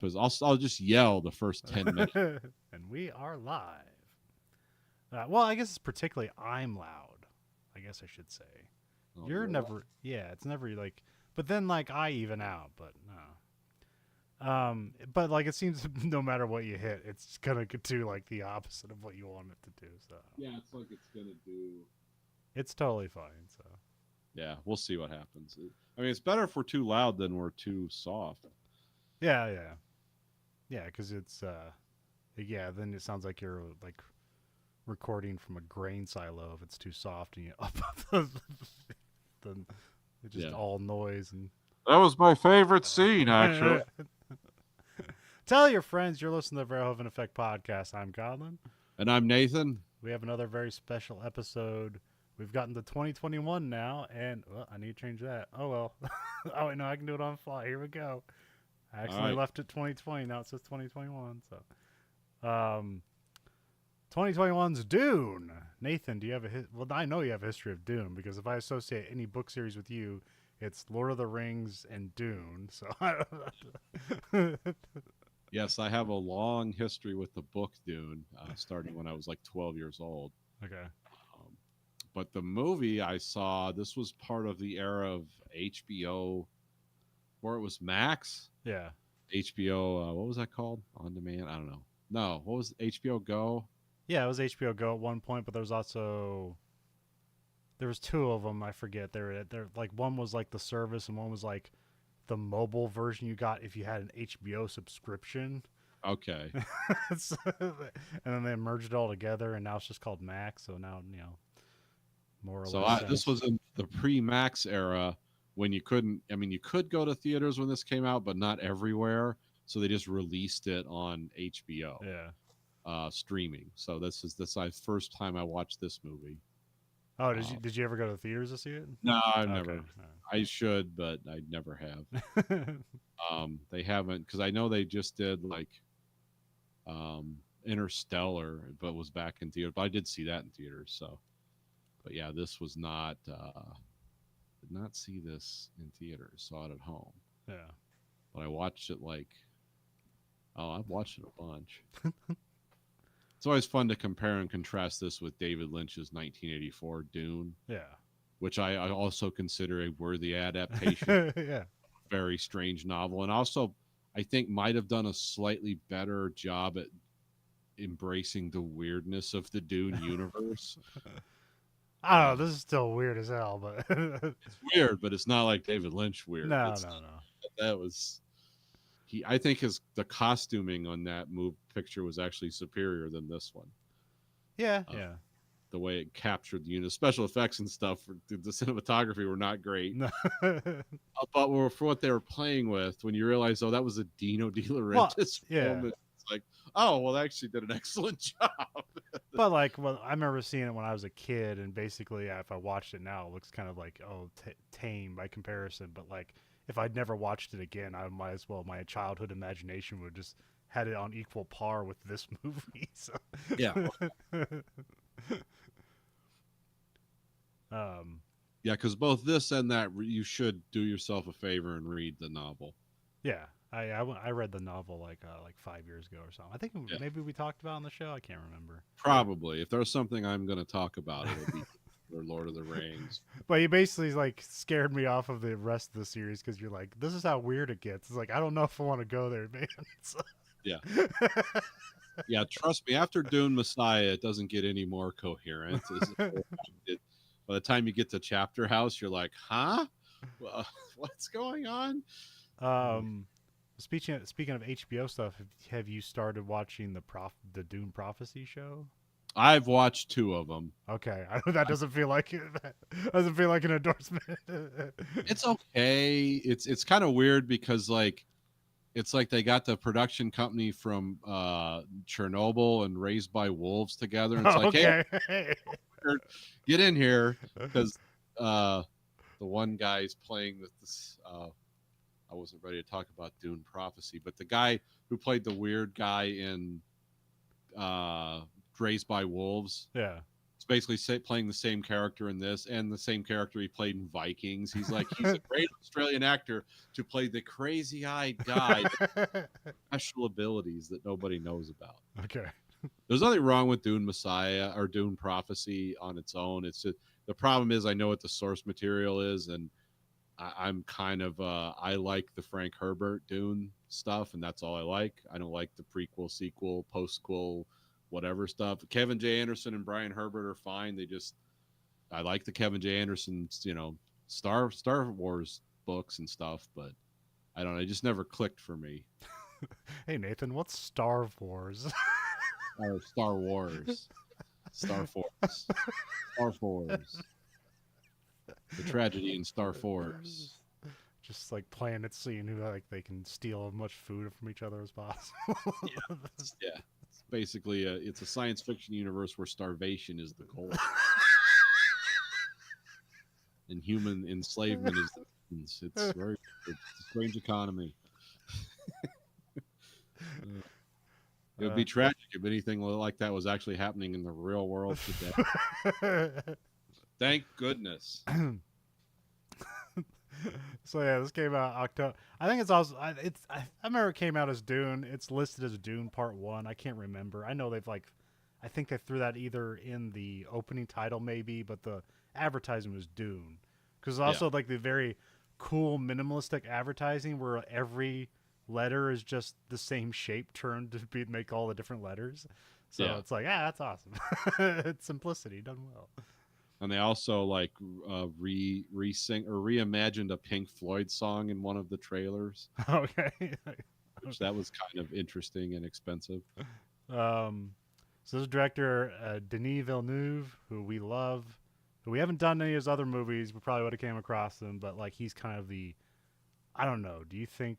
because I'll just yell the first 10 minutes. And we are live. Well, I guess it's particularly I'm loud. I guess I should say. Oh, You're you're never. Yeah, it's never like. But then like I even out. But no. But like it seems no matter what you hit, it's gonna do like the opposite of what you want it to do. So yeah, it's like it's gonna do. it's totally fine. So Yeah, we'll see what happens. I mean, it's better if we're too loud than we're too soft. yeah, because it's yeah. Then it sounds like you're like recording from a grain silo if it's too soft and you up then it's just Yeah, all noise and that was my favorite scene, actually. tell your friends you're listening to the Verhoeven Effect podcast. I'm Godlin. And I'm Nathan. We have another very special episode. We've gotten to 2021 now, and well, I need to change that. Oh well. Oh wait, no, I can do it on the fly. Here we go. I All accidentally right. left it 2020. Now it says 2021. So, 2021's Dune. Nathan, do you have well, I know you have a history of Dune because if I associate any book series with you, it's Lord of the Rings and Dune. So, Yes, I have a long history with the book Dune, starting when I was like 12 years old. okay. Um, but the movie I saw, this was part of the era of HBO, or it was Max. Yeah. HBO, what was that called? On demand? I don't know. No, what was HBO Go? Yeah, it was HBO Go at one point, but there was two of them. I forget. They're like one was like the service, and one was like the mobile version you got if you had an HBO subscription. Okay. And then they merged it all together, and now it's just called Max. So now more or So less this sense. was in the pre-Max era when you couldn't. I mean, you could go to theaters when this came out, but not everywhere. So they just released it on HBO Yeah. streaming. So this my first time I watched this movie. Oh, Uh, did you ever go to the theaters to see it? no, I've Okay. never. I should, but I never have. They haven't because I know they just did like Interstellar, but was back in theater. But I did see that in theaters. So, but yeah, this was not. Did not see this in theaters. Saw it at home, Yeah. but I watched it like. Oh, I've watched it a bunch. It's always fun to compare and contrast this with David Lynch's 1984 Dune, Yeah. which I also consider a worthy adaptation. Yeah. Very strange novel, and also I think might have done a slightly better job at embracing the weirdness of the Dune universe. I don't know. Uh, This is still weird as hell, but it's weird, but it's not like David Lynch weird. no, It's no, no. that was he. I think his the costuming on that move picture was actually superior than this one. Yeah, Uh, yeah. the way it captured the special effects and stuff for the cinematography were not great. No. But for what they were playing with, when you realize, oh, that was a Dino De Well, Laurentiis yeah. film, it's like, oh, well, they actually did an excellent job. But like, well, I remember seeing it when I was a kid, and basically, yeah, if I watched it now, it looks kind of like tame by comparison. But like, if I'd never watched it again, I might as well. My childhood imagination would just had it on equal par with this movie. So, Yeah, um, yeah, because both this and that, you should do yourself a favor and read the novel. yeah, I read the novel like 5 years ago or something. I think Yeah, maybe we talked about it on the show. I can't remember. probably. If there's something I'm going to talk about, it'll be for Lord of the Rings. But you basically like scared me off of the rest of the series because you're like, this is how weird it gets. It's like I don't know if I want to go there, man. Yeah, yeah. Trust me. After Dune Messiah, it doesn't get any more coherent. By the time you get to Chapter House, you're like, huh? Well, what's going on? um, speaking of HBO stuff, have you started watching the Dune Prophecy show? I've watched two of them. Okay, I know that doesn't feel like that doesn't feel like an endorsement. It's okay. It's kind of weird because like it's like they got the production company from Chernobyl and Raised by Wolves together, and it's like, hey, Okay. get in here because uh, the one guy's playing this. I wasn't ready to talk about Dune Prophecy, but the guy who played the weird guy in uh, Raised by Wolves, Yeah. basically playing the same character in this and the same character he played in Vikings. He's a great Australian actor to play the crazy-eyed guy with special abilities that nobody knows about. Okay. There's nothing wrong with Dune Messiah or Dune Prophecy on its own. It's just, the problem is I know what the source material is, and I'm kind of I like the Frank Herbert Dune stuff, and that's all I like. I don't like the prequel, sequel, postquel, whatever stuff. Kevin J. Anderson and Brian Herbert are fine. I like the Kevin J. Anderson's, Star Wars books and stuff, but I don't know, it just never clicked for me. Hey Nathan, what's Star Wars? Or Star Wars. Star Force. Star Force. The tragedy in Star Force. Just like planets, seeing who like they can steal as much food from each other as possible. Yeah. It's basically it's a science fiction universe where starvation is the goal. And human enslavement is the means. It's a strange economy. It would be tragic if anything like that was actually happening in the real world today. Thank goodness. So yeah, this came out October. I think it's also I remember it came out as Dune. It's listed as Dune Part 1. I can't remember. I know I think they threw that either in the opening title maybe, but the advertising was Dune. Because also like the very cool minimalistic advertising where every letter is just the same shape turned to make all the different letters. So it's like, that's awesome. It's simplicity done well. And they also like re-sing or reimagined a Pink Floyd song in one of the trailers. Okay. Which that was kind of interesting and expensive. So this director, Denis Villeneuve, who we love, who we haven't done any of his other movies. We probably would have came across him, but like he's kind of I don't know. Do you think?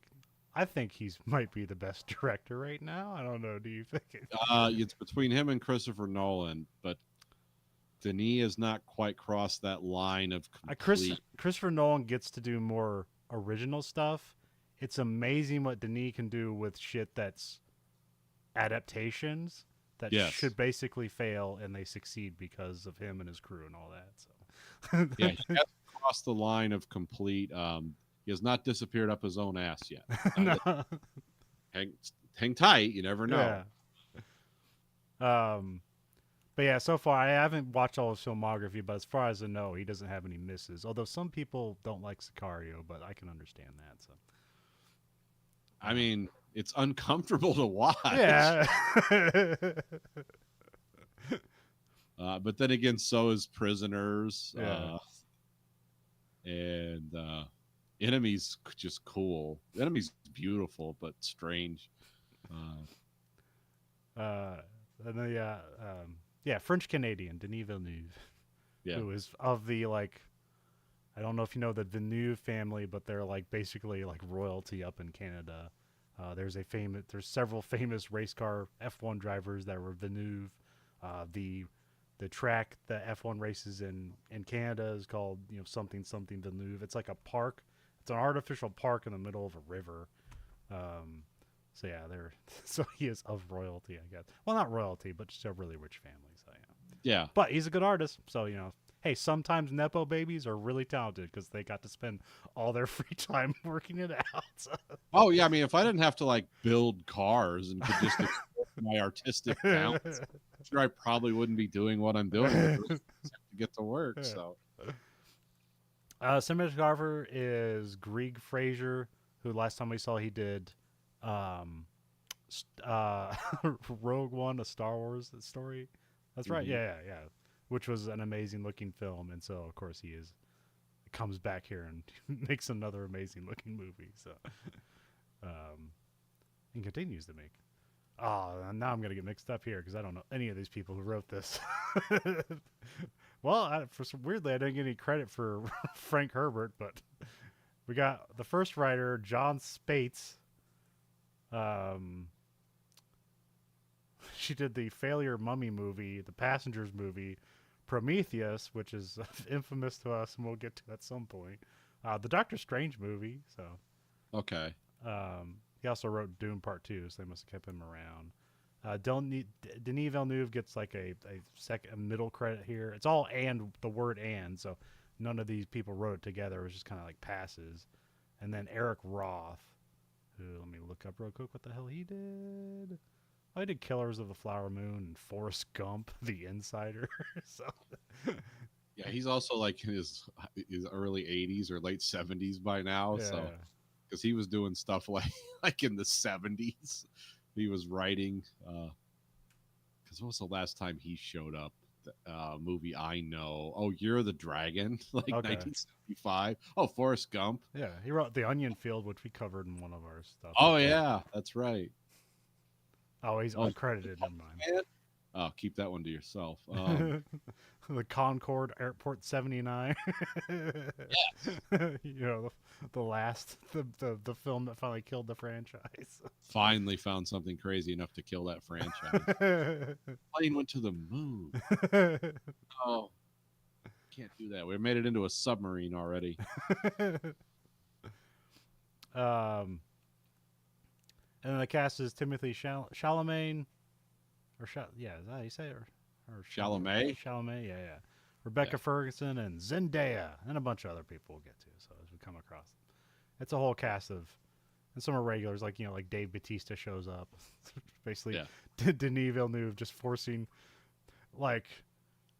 I think he's might be the best director right now. I don't know. Do you think? It's between him and Christopher Nolan, but Denis has not quite crossed that line of complete. Christopher Nolan gets to do more original stuff. It's amazing what Denis can do with shit that's adaptations that should basically fail, and they succeed because of him and his crew and all that. So yeah, he hasn't crossed the line of complete. He has not disappeared up his own ass yet. No. Hang tight. You never know. Yeah. But yeah, so far I haven't watched all his filmography, but as far as I know, he doesn't have any misses. Although some people don't like Sicario, but I can understand that. So, I mean, it's uncomfortable to watch. Yeah. But then again, so is Prisoners. Yeah. And Enemy's just cool. Enemy's beautiful, but strange. And then, French Canadian Denis Villeneuve, who is of the I don't know if you know the Villeneuve family, but they're like basically like royalty up in Canada. There's several famous race car F1 drivers that were Villeneuve. The track that F1 races in Canada is called something Villeneuve. It's like a park. It's an artificial park in the middle of a river. So yeah, so he is of royalty, I guess. Well, not royalty, but just a really rich family. So yeah. But he's a good artist. So hey, sometimes nepo babies are really talented because they got to spend all their free time working it out. So. Oh yeah, I mean, if I didn't have to like build cars and could just explore my artistic talents, I'm sure I probably wouldn't be doing what I'm doing to get to work. So, cinematographer is Greg Fraser, who last time we saw he did Rogue One, a Star Wars story. That's right. Mm-hmm. Yeah. Which was an amazing looking film, and so of course he comes back here and makes another amazing looking movie. So, and continues to make. Oh, now I'm gonna get mixed up here because I don't know any of these people who wrote this. Well, weirdly, I didn't get any credit for Frank Herbert, but we got the first writer, John Spates. She did the Failure Mummy movie, the Passengers movie, Prometheus, which is infamous to us, and we'll get to at some point. The Doctor Strange movie. So okay. He also wrote Dune Part 2, so they must have kept him around. Denis Villeneuve gets like a middle credit here. It's all and the word and, so none of these people wrote it together. It was just kind of like passes. And then Eric Roth, who, let me look up real quick what the hell he did. Oh, he did Killers of the Flower Moon and Forrest Gump, The Insider. So Yeah, he's also like in his early 80s or late 70s by now. yeah, So because he was doing stuff like like in the 70s, he was writing. Because what was the last time he showed up? Movie I know. Oh, You're the Dragon, like okay, 1975. Oh, Forrest Gump. yeah. He wrote The Onion Field, which we covered in one of our stuff. Oh yeah, that's right. Oh, he's Oh, uncredited. Never mind. man. Oh, keep that one to yourself. The Concorde Airport 79. You know, the film that finally killed the franchise. Finally found something crazy enough to kill that franchise. Plane went to the moon. Oh, can't do that. We made it into a submarine already. um, and then the cast is Timothy Chalamet, yeah, is that how you say it? Or Chalamet. Chalamet, yeah. Rebecca Ferguson and Zendaya, and a bunch of other people we'll get to. So as we come across them, it's a whole cast of, and some are regulars, like like Dave Bautista shows up. Basically, Denis Villeneuve just forcing, like,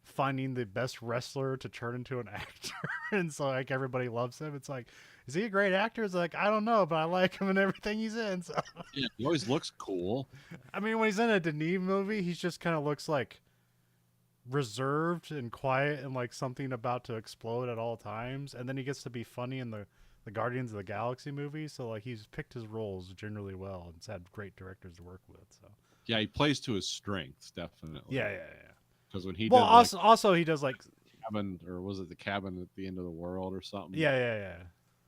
finding the best wrestler to turn into an actor, and so like everybody loves him. It's like, is he a great actor? It's like, I don't know, but I like him in everything he's in. So Yeah, he always looks cool. I mean, when he's in a Denis movie, he just kind of looks like reserved and quiet and like something about to explode at all times, and then he gets to be funny in the Guardians of the Galaxy movie. So like he's picked his roles generally well and had great directors to work with. So Yeah, he plays to his strengths, definitely. yeah. Because when he Well, did like also he does like cabin, or was it the cabin at the end of the world or something? yeah.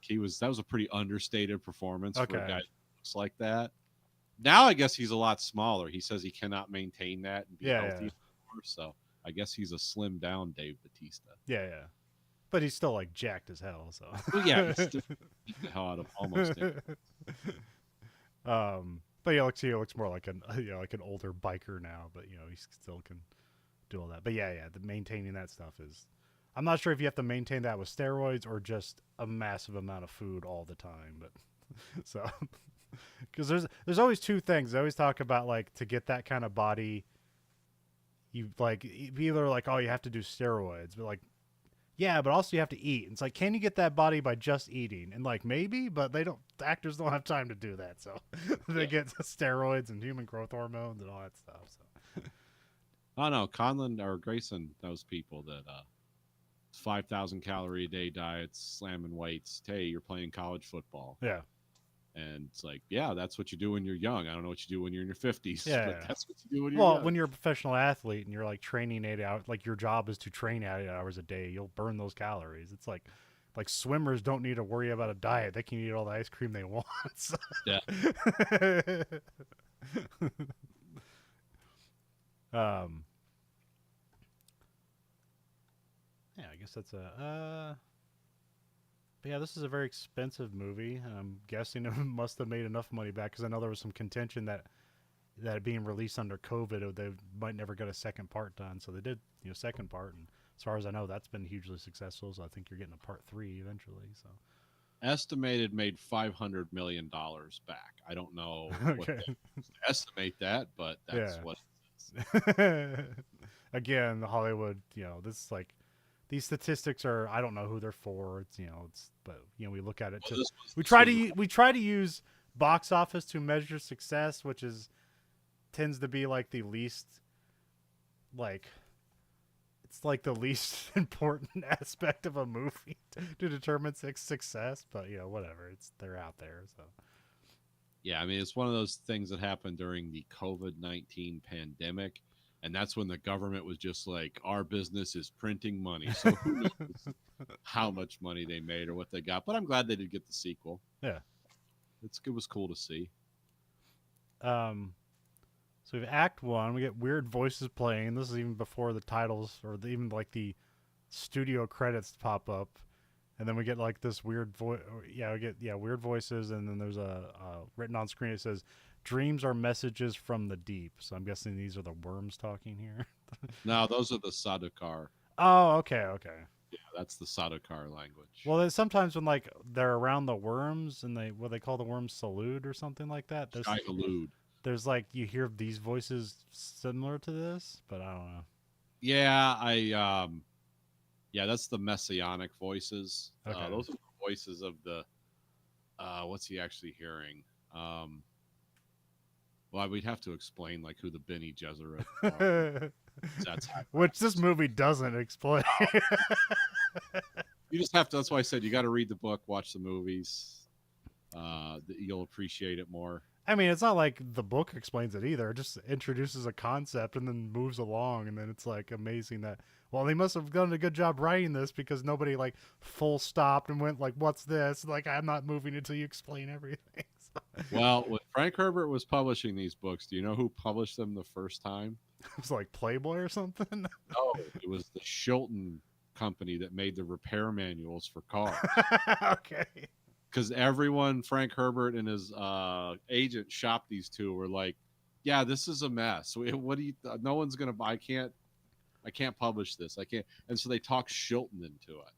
That was a pretty understated performance for a Okay. guy that looks like that. Now I guess he's a lot smaller. He says he cannot maintain that and be healthy anymore. So I guess he's a slim down Dave Bautista. Yeah. But he's still like jacked as hell. So Well, yeah, he's still beat the hell out of almost it. But yeah, he looks more like an like an older biker now. But he still can do all that. But yeah, the maintaining that stuff is. I'm not sure if you have to maintain that with steroids or just a massive amount of food all the time. But so because there's always two things. I always talk about like to get that kind of body. You like either like, oh, you have to do steroids, but like, yeah, but also you have to eat. It's like, can you get that body by just eating? And like maybe, but the actors don't have time to do that, so they get steroids and human growth hormones and all that stuff. So Oh no, Conlon or Grayson knows people that 5,000 calorie a day diets, slamming weights. Hey, you're playing college football. yeah, And it's like, yeah, that's what you do when you're young. I don't know what you do when you're in your 50s, Yeah. but that's what you do when you're well, young. when you're a professional athlete and you're like training 8 hours, like your job is to train 8 hours a day, you'll burn those calories. It's like swimmers don't need to worry about a diet; they can eat all the ice cream they want. So. Yeah. Yeah, I guess that's but yeah, this is a very expensive movie, and I'm guessing it must have made enough money back because I know there was some contention that being released under COVID, they might never get a second part done. So they did, second part, and as far as I know, that's been hugely successful. So I think you're getting a part 3 eventually. So Estimated made $500 million back. I don't know what okay, estimate that, but that's what again, the Hollywood, this is like these statistics are, I don't know who they're for. It's but we look at it well, to was we try to use box office to measure success, which tends to be like the least like it's like the least important aspect of a movie to determine success. But whatever, they're out there. So yeah, I mean, it's one of those things that happened during the COVID-19 pandemic. And that's when the government was just like, our business is printing money. So who knows how much money they made or what they got. But I'm glad they did get the sequel. yeah. It was cool to see. So we have Act 1. We get weird voices playing. This is even before the titles or even like the studio credits pop up. And then we get like this weird voice. Yeah, we get weird voices. And then there's a written on screen. It says dreams are messages from the deep. So I'm guessing these are the worms talking here. No, those are the Sadokar. Oh, okay, okay. Yeah, that's the Sadokar language. Well, there's sometimes when like they're around the worms and they what they call the worms salute or something like that. Shai Halud. There's like you hear these voices similar to this, but I don't know. Yeah, yeah, that's the messianic voices. Okay. Those are the voices of the what's he actually hearing? Um well, we'd have to explain like who the Bene Gesserit are. That's Which this movie doesn't explain. you just have to. That's why I said you got to read the book, watch the movies. You'll appreciate it more. I mean, it's not like the book explains it either. It just introduces a concept and then moves along, and then it's like amazing that well, they must have done a good job writing this because nobody like full stopped and went like, "What's this?" Like, I'm not moving until you explain everything. Well, when Frank Herbert was publishing these books, do you know who published them the first time? It was like Playboy or something. No, it was the Shilton company that made the repair manuals for cars. Okay. Because everyone, Frank Herbert and his agent shopped these two, were like, "Yeah, this is a mess. What do you? No one's gonna buy. I can't publish this. I can't." And so they talked Shilton into it.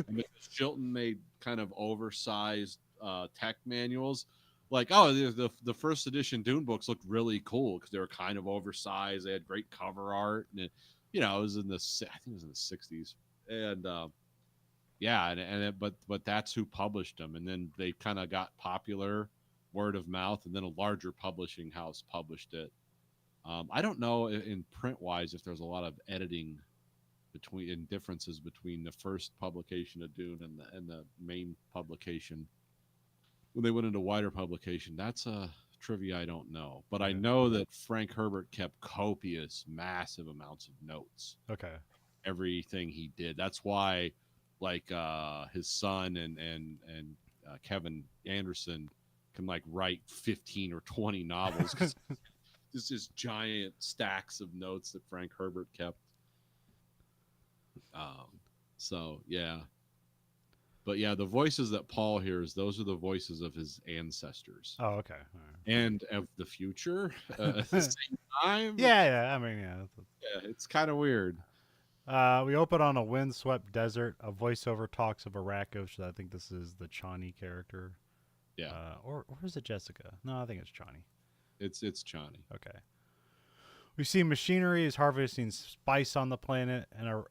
And because Shilton made kind of oversized tech manuals. Like, oh, the first edition Dune books looked really cool because they were kind of oversized. They had great cover art, and it was in the I think it was in the '60s, and yeah, but that's who published them, and then they kind of got popular, word of mouth, and then a larger publishing house published it. I don't know in print wise if there's a lot of editing differences between the first publication of Dune and the main publication. When they went into wider publication, that's a trivia I don't know, but I know that Frank Herbert kept copious, massive amounts of notes. Okay. Everything he did. That's why, like his son and Kevin Anderson can like write 15 or 20 novels because this is giant stacks of notes that Frank Herbert kept. So yeah. But yeah, the voices that Paul hears, those are the voices of his ancestors. Oh, okay. All right. And of the future at the same time. Yeah. I mean, yeah. Yeah, it's kind of weird. We open on a windswept desert. A voiceover talks of Arrakis. I think this is the Chani character. Yeah. Or is it Jessica? No, I think it's Chani. It's Chani. Okay. We see machinery is harvesting spice on the planet, and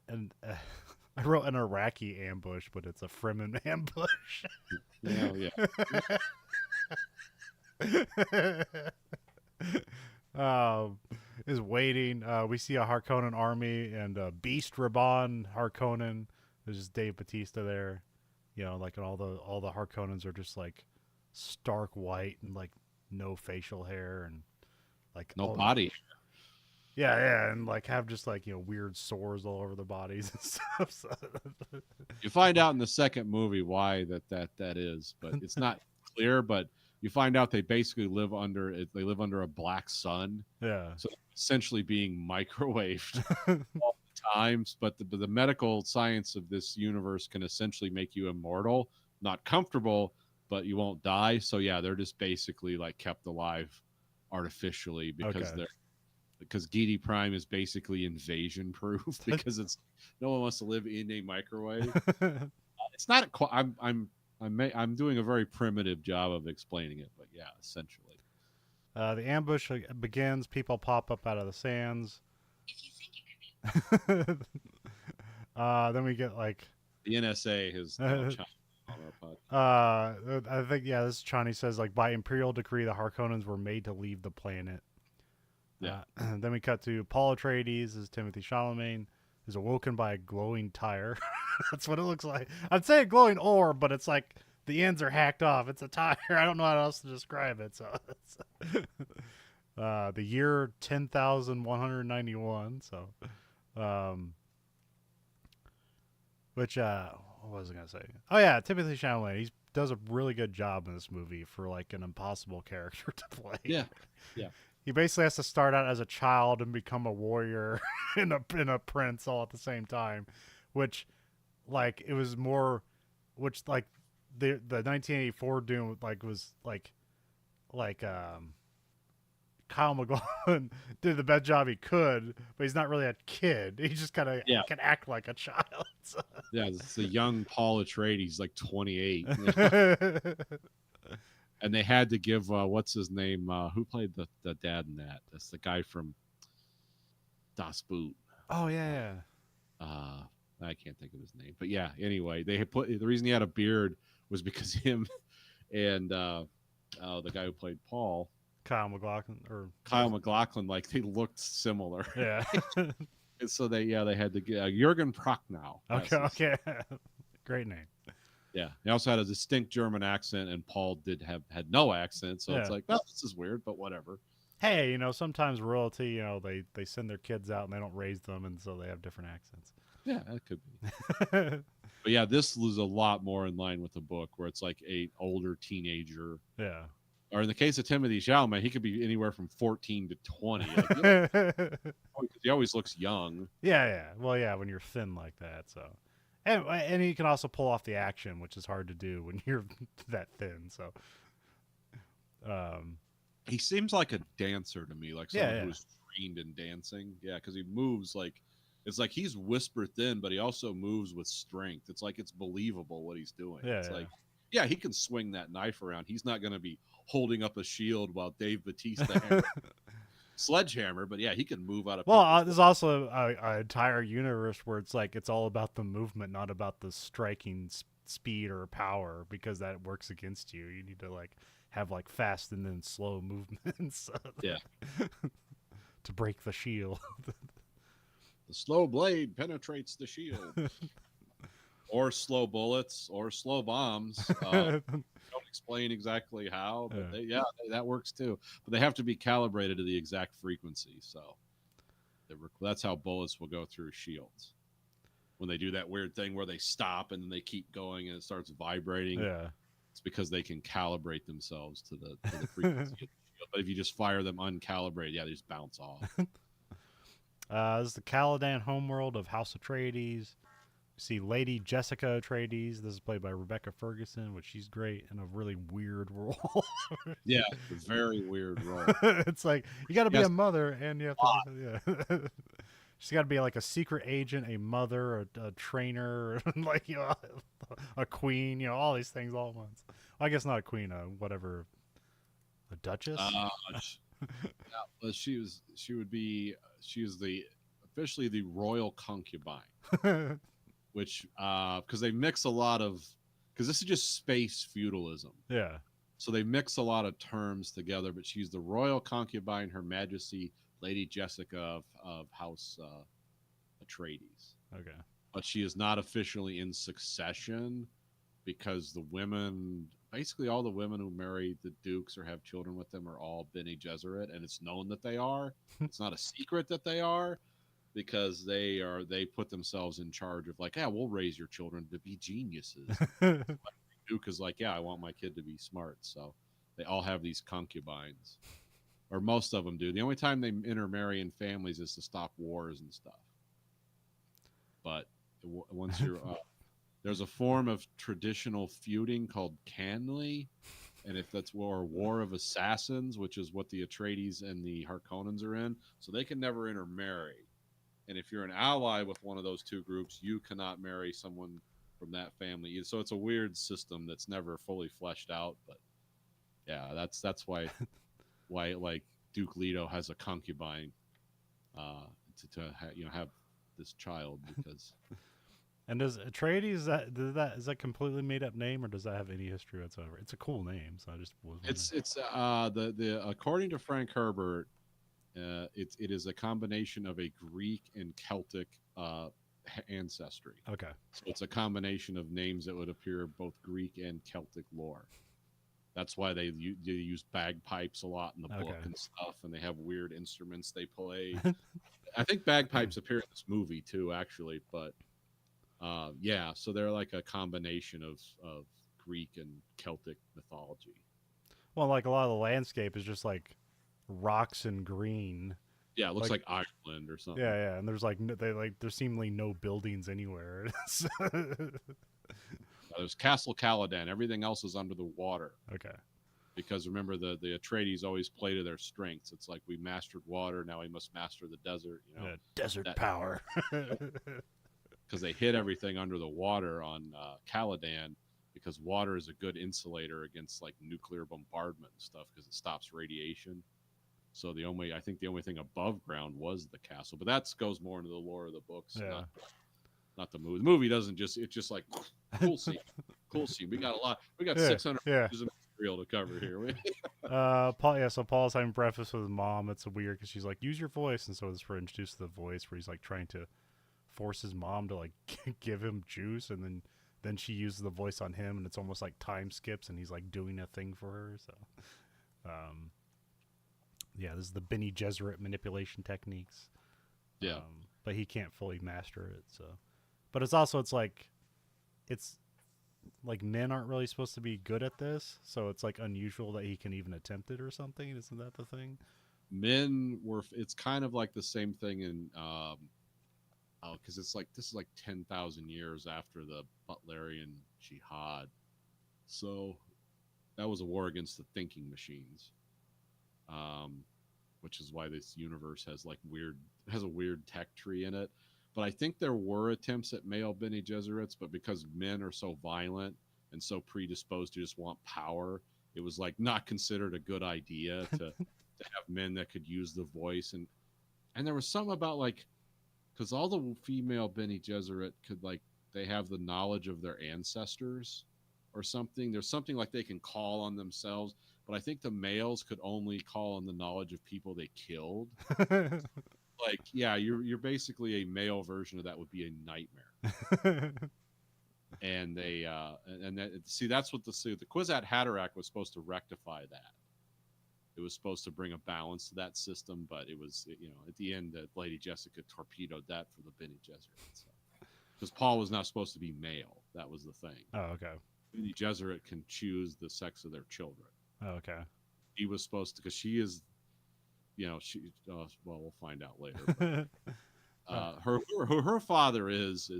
I wrote an Iraqi ambush, but it's a Fremen ambush. Is waiting. We see a Harkonnen army and Beast Raban Harkonnen. There's just Dave Bautista there. Like all the Harkonnens are just like stark white and like no facial hair and like no body. Yeah, and like have just like weird sores all over their bodies and stuff. So. You find out in the second movie why that is, but it's not clear. But you find out they basically live under a black sun. Yeah, so essentially being microwaved all the times. But the medical science of this universe can essentially make you immortal, not comfortable, but you won't die. So yeah, they're just basically like kept alive artificially because Gedi Prime is basically invasion proof because no one wants to live in a microwave. It's not. I'm doing a very primitive job of explaining it, but yeah, essentially. The ambush begins. People pop up out of the sands. If you think it could be. Then we get like the NSA has. I think this Chani says like by imperial decree the Harkonnens were made to leave the planet. Yeah. Then we cut to Paul Atreides as Timothy Chalamet is awoken by a glowing tire. That's what it looks like. I'd say a glowing orb, but it's like the ends are hacked off. It's a tire. I don't know how else to describe it. So it's the year 10,191. So, what was I gonna say? Oh yeah, Timothy Chalamet. He does a really good job in this movie for like an impossible character to play. Yeah. He basically has to start out as a child and become a warrior and a prince all at the same time, which, like, it was more, which like the 1984 Dune like was like Kyle MacLachlan did the best job he could, but he's not really a kid. He just kind of Yeah. can act like a child. So. Yeah, it's the young Paul Atreides. He's like 28. And they had to give what's his name? Who played the dad in that? That's the guy from Das Boot. Oh yeah. I can't think of his name, but yeah. Anyway, they had put the reason he had a beard was because him and the guy who played Paul, Kyle MacLachlan, or Kyle MacLachlan, like they looked similar. yeah. And so they had to get Jürgen Prochnow. Okay. Great name. Yeah, he also had a distinct German accent, and Paul had no accent. So it's Yeah. like, well, this is weird, but whatever. Hey, sometimes royalty, they send their kids out and they don't raise them, and so they have different accents. Yeah, that could be. But yeah, this was a lot more in line with the book, where it's like a older teenager. Yeah. Or in the case of Timothy Chalamet, he could be anywhere from 14 to 20. Like, he always looks young. Yeah. Well, yeah, when you're thin like that, so. And he can also pull off the action, which is hard to do when you're that thin. So, he seems like a dancer to me, like someone Yeah. who's trained in dancing. Yeah, because he moves like it's like he's whisper thin, but he also moves with strength. It's like it's believable what he's doing. It's like, yeah, he can swing that knife around. He's not going to be holding up a shield while Dave Bautista hammers sledgehammer, but yeah, he can move out of. Well, there's also an entire universe where it's like it's all about the movement, not about the striking speed or power, because that works against you. You need to like have like fast and then slow movements. Yeah. To break the shield. The slow blade penetrates the shield. Or slow bullets or slow bombs. Don't explain exactly how, but that works too. But they have to be calibrated to the exact frequency. So that's how bullets will go through shields. When they do that weird thing where they stop and then they keep going and it starts vibrating. Yeah. It's because they can calibrate themselves to the frequency of the shield. But if you just fire them uncalibrated, they just bounce off. This is the Caladan homeworld of House Atreides. We see Lady Jessica Atreides. This is played by Rebecca Ferguson, which she's great in a really weird role. Yeah, a very weird role. It's like you got to be a mother, and you have to. She's got to be like a secret agent, a mother, a trainer, like a queen. All these things all at once. I guess not a queen. Whatever. A duchess. She is officially the royal concubine. Which because they mix a lot of, because this is just space feudalism. Yeah. So they mix a lot of terms together, but she's the royal concubine, Her Majesty Lady Jessica of House Atreides. Okay. But she is not officially in succession because the women, basically all the women who marry the dukes or have children with them are all Bene Gesserit, and it's known that they are. It's not a secret that they are. Because they put themselves in charge of like, yeah, we'll raise your children to be geniuses. Duke is like, yeah, I want my kid to be smart. So they all have these concubines, or most of them do. The only time they intermarry in families is to stop wars and stuff. But once you're there's a form of traditional feuding called Canley, and if that's War of Assassins, which is what the Atreides and the Harkonnens are in, so they can never intermarry. And if you're an ally with one of those two groups, you cannot marry someone from that family. So it's a weird system that's never fully fleshed out. But yeah, that's why like Duke Leto has a concubine to have this child because. And does Atreides is that completely made up name, or does that have any history whatsoever? It's a cool name, so I just was wondering. It's the according to Frank Herbert. It is a combination of a Greek and Celtic ancestry. Okay. So it's a combination of names that would appear both Greek and Celtic lore. That's why they use bagpipes a lot in the book and stuff, and they have weird instruments they play. I think bagpipes appear in this movie too, actually. But yeah, so they're like a combination of Greek and Celtic mythology. Well, like a lot of the landscape is just like rocks and green. Yeah, it looks like Ireland or something. Yeah, and there's there's seemingly no buildings anywhere. There's Castle Caladan. Everything else is under the water. Okay. because remember the Atreides always play to their strengths. It's like we mastered water, now we must master the desert. Desert that power. because they hid everything under the water on Caladan because water is a good insulator against like nuclear bombardment and stuff because it stops radiation. So I think the only thing above ground was the castle, but that goes more into the lore of the books, Yeah. not the movie. The movie doesn't just it's just like cool scene, cool scene. We got Yeah, 600 yeah. pages of material to cover here. Paul. Yeah, so Paul's having breakfast with his mom. It's weird because she's like, "Use your voice," and so we're introduced to the voice where he's like trying to force his mom to like give him juice, and then she uses the voice on him, and it's almost like time skips, and he's like doing a thing for her. So, um, yeah, this is the Bene Gesserit manipulation techniques. Yeah. But he can't fully master it. So, but it's like men aren't really supposed to be good at this, so it's like unusual that he can even attempt it or something. Isn't that the thing? Men were. It's kind of like the same thing in because it's like this is like 10,000 years after the Butlerian Jihad, so that was a war against the thinking machines, which is why this universe has a weird tech tree in it. But I think there were attempts at male Bene Gesserits, but because men are so violent and so predisposed to just want power, it was like not considered a good idea to have men that could use the voice. And there was something about like because all the female Bene Gesserit could like they have the knowledge of their ancestors or something. There's something like they can call on themselves, but I think the males could only call on the knowledge of people they killed. Like, yeah, you're basically a male version of that would be a nightmare. And they that's what the Kwisatz Haderach was supposed to rectify that. It was supposed to bring a balance to that system, but it was at the end that Lady Jessica torpedoed that for the Bene Gesserit. So. Because Paul was not supposed to be male. That was the thing. Oh, okay. Bene Gesserit can choose the sex of their children. Oh, okay. He was supposed to, because she is, well, we'll find out later. But, her father is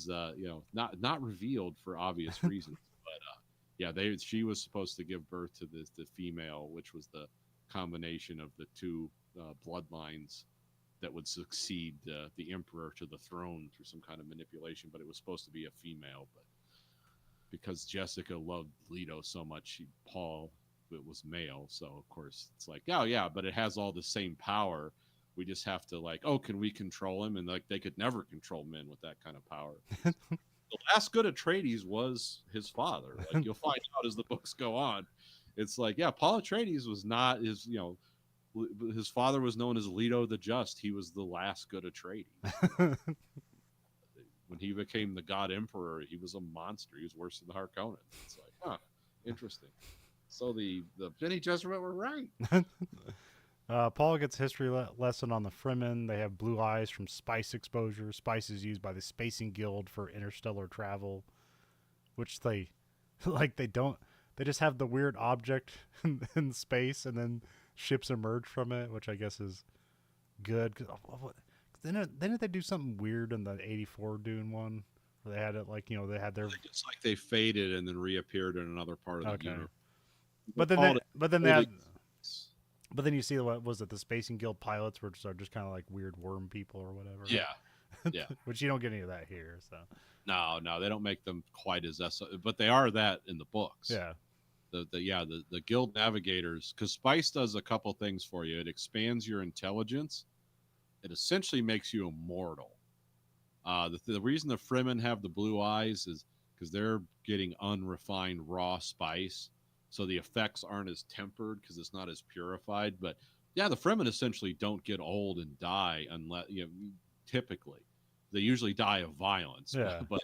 not revealed for obvious reasons. But she was supposed to give birth to the female, which was the combination of the two bloodlines that would succeed the emperor to the throne through some kind of manipulation. But it was supposed to be a female, but because Jessica loved Leto so much, Paul it was male. So of course it's like, oh yeah, but it has all the same power. We just have to like, oh, can we control him? And like they could never control men with that kind of power. The last good Atreides was his father. Like you'll find out as the books go on. It's like, yeah, Paul Atreides was not his father was known as Leto the Just. He was the last good Atreides. When he became the God Emperor, he was a monster. He was worse than the Harkonnens. It's like, huh, interesting. So the Bene Gesserit were right. Paul gets a history lesson on the Fremen. They have blue eyes from spice exposure. Spice is used by the Spacing Guild for interstellar travel, which they don't. They just have the weird object in space, and then ships emerge from it, which I guess is good. Didn't they do something weird in the '84 Dune one? Where they had it like they had their. It's like they faded and then reappeared in another part of the universe. But then you see what was it? The Spacing Guild pilots, which are just kind of like weird worm people or whatever. Yeah. Which you don't get any of that here. So no, they don't make them quite as but they are that in the books. Yeah. The guild navigators, because spice does a couple things for you. It expands your intelligence. It essentially makes you immortal. The reason the Fremen have the blue eyes is because they're getting unrefined raw spice, so the effects aren't as tempered because it's not as purified. But yeah, the Fremen essentially don't get old and die unless typically they usually die of violence. Yeah. But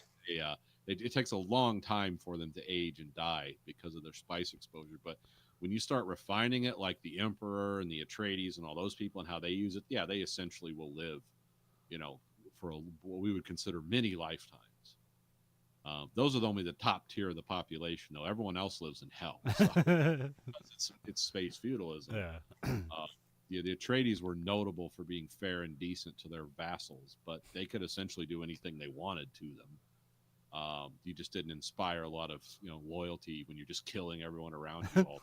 it takes a long time for them to age and die because of their spice exposure. But when you start refining it, like the Emperor and the Atreides and all those people and how they use it, yeah, they essentially will live, for what we would consider many lifetimes. Those are only the top tier of the population, though. Everyone else lives in hell. So it's space feudalism. Yeah. The Atreides were notable for being fair and decent to their vassals, but they could essentially do anything they wanted to them. You just didn't inspire a lot of loyalty when you're just killing everyone around you all.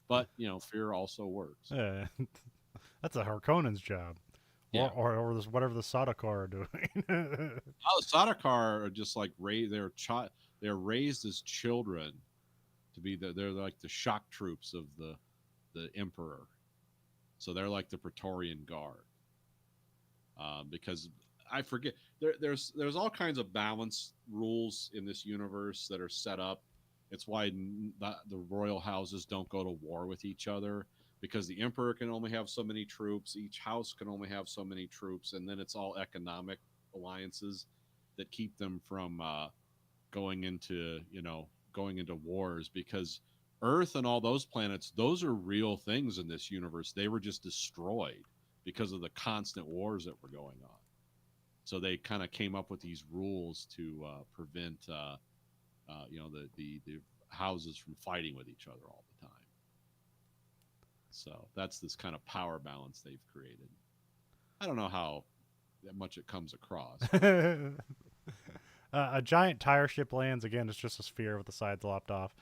But fear also works. Yeah. That's a Harkonnen's job. Yeah. Or this whatever the Sadakar are doing. Oh, Sardaukar are just like they're raised as children to be they're like the shock troops of the emperor. So they're like the Praetorian Guard. Because I forget there's all kinds of balance rules in this universe that are set up. It's why the royal houses don't go to war with each other, because the emperor can only have so many troops, each house can only have so many troops, and then it's all economic alliances that keep them from going into going into wars, because Earth and all those planets, those are real things in this universe. They were just destroyed because of the constant wars that were going on. So they kind of came up with these rules to prevent the houses from fighting with each other all the time. So that's this kind of power balance they've created. I don't know how much it comes across. A giant tire ship lands. Again, it's just a sphere with the sides lopped off.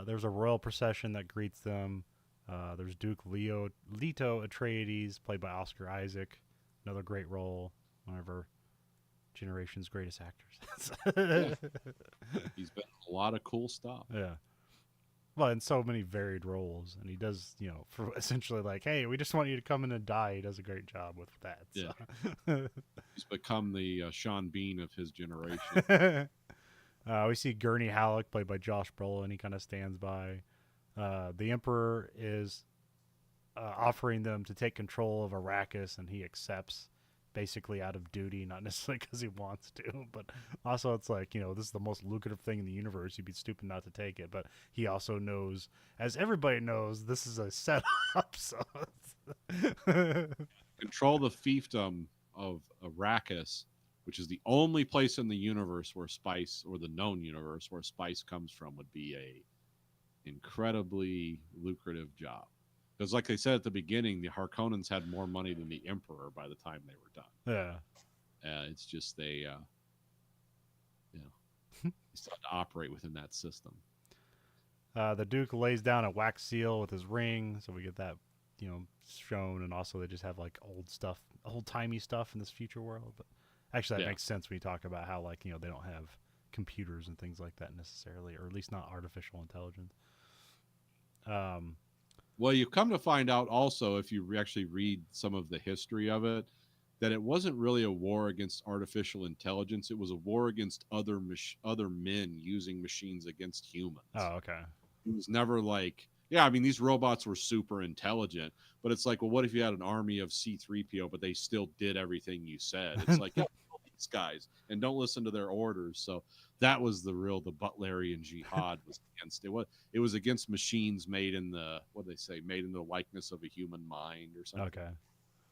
There's a royal procession that greets them. There's Duke Leto Atreides, played by Oscar Isaac. Another great role. One of our generation's greatest actors. He's been in a lot of cool stuff. Yeah. Well, in so many varied roles. And he does, for essentially like, hey, we just want you to come in and die. He does a great job with that. So. Yeah. He's become the Sean Bean of his generation. We see Gurney Halleck, played by Josh Brolin. He kind of stands by. The Emperor is offering them to take control of Arrakis, and he accepts, basically out of duty, not necessarily because he wants to, but also it's like, this is the most lucrative thing in the universe. You'd be stupid not to take it. But he also knows, as everybody knows, this is a setup. So control the fiefdom of Arrakis, which is the only place in the universe where spice, or the known universe where spice comes from, would be a incredibly lucrative job. Because, like they said at the beginning, the Harkonnens had more money than the Emperor by the time they were done. Yeah. It's just they started to operate within that system. The Duke lays down a wax seal with his ring, so we get that, shown. And also they just have like old timey stuff in this future world. But actually, that makes sense when you talk about how they don't have computers and things like that necessarily, or at least not artificial intelligence. Well, you come to find out also, if you actually read some of the history of it, that it wasn't really a war against artificial intelligence. It was a war against other men using machines against humans. Oh, okay. It was never like, these robots were super intelligent, but it's like, well, what if you had an army of C-3PO, but they still did everything you said? It's like, kill these guys and don't listen to their orders. So that was the Butlerian jihad was against it. It was against machines made in the likeness of a human mind or something. Okay.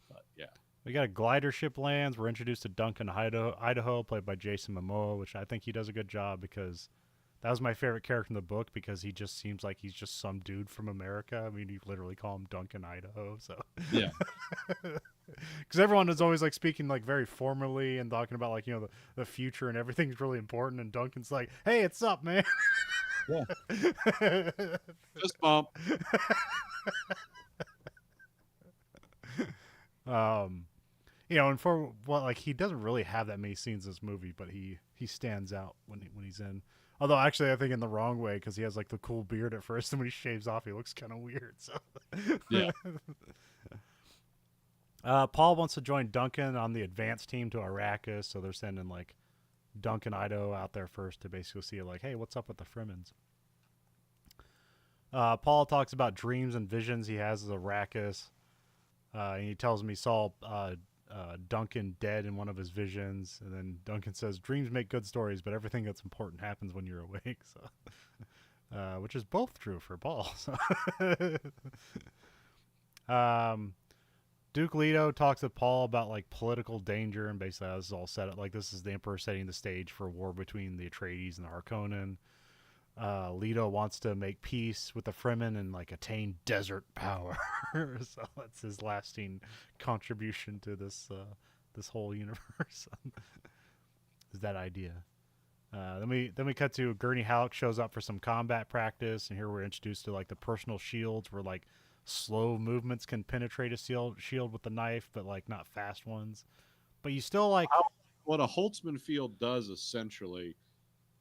But yeah. We got a glider ship lands. We're introduced to Duncan Idaho, played by Jason Momoa, which I think he does a good job, because that was my favorite character in the book, because he just seems like he's just some dude from America. I mean, you literally call him Duncan Idaho. So yeah. Because everyone is always like speaking like very formally and talking about like, the future and everything's really important. And Duncan's like, hey, it's up, man. Yeah. Fist bump. And for he doesn't really have that many scenes in this movie, but he stands out when he's in. Although actually, I think in the wrong way, because he has like the cool beard at first, and when he shaves off, he looks kind of weird. So yeah. Paul wants to join Duncan on the advanced team to Arrakis, so they're sending like Duncan Idaho out there first to basically see like, hey, what's up with the Fremens? Paul talks about dreams and visions he has as Arrakis. And he tells him he saw Duncan dead in one of his visions. And then Duncan says, dreams make good stories, but everything that's important happens when you're awake. So, which is both true for Paul. So. Duke Leto talks with Paul about like political danger, and basically how this is all set up. Like, this is the Emperor setting the stage for a war between the Atreides and the Harkonnen. Leto wants to make peace with the Fremen and like attain desert power. So that's his lasting contribution to this whole universe. Is that idea. Then we cut to Gurney Halleck shows up for some combat practice, and here we're introduced to like the personal shields, where like slow movements can penetrate a shield with the knife, but like not fast ones. But you still like What a Holtzman field does essentially,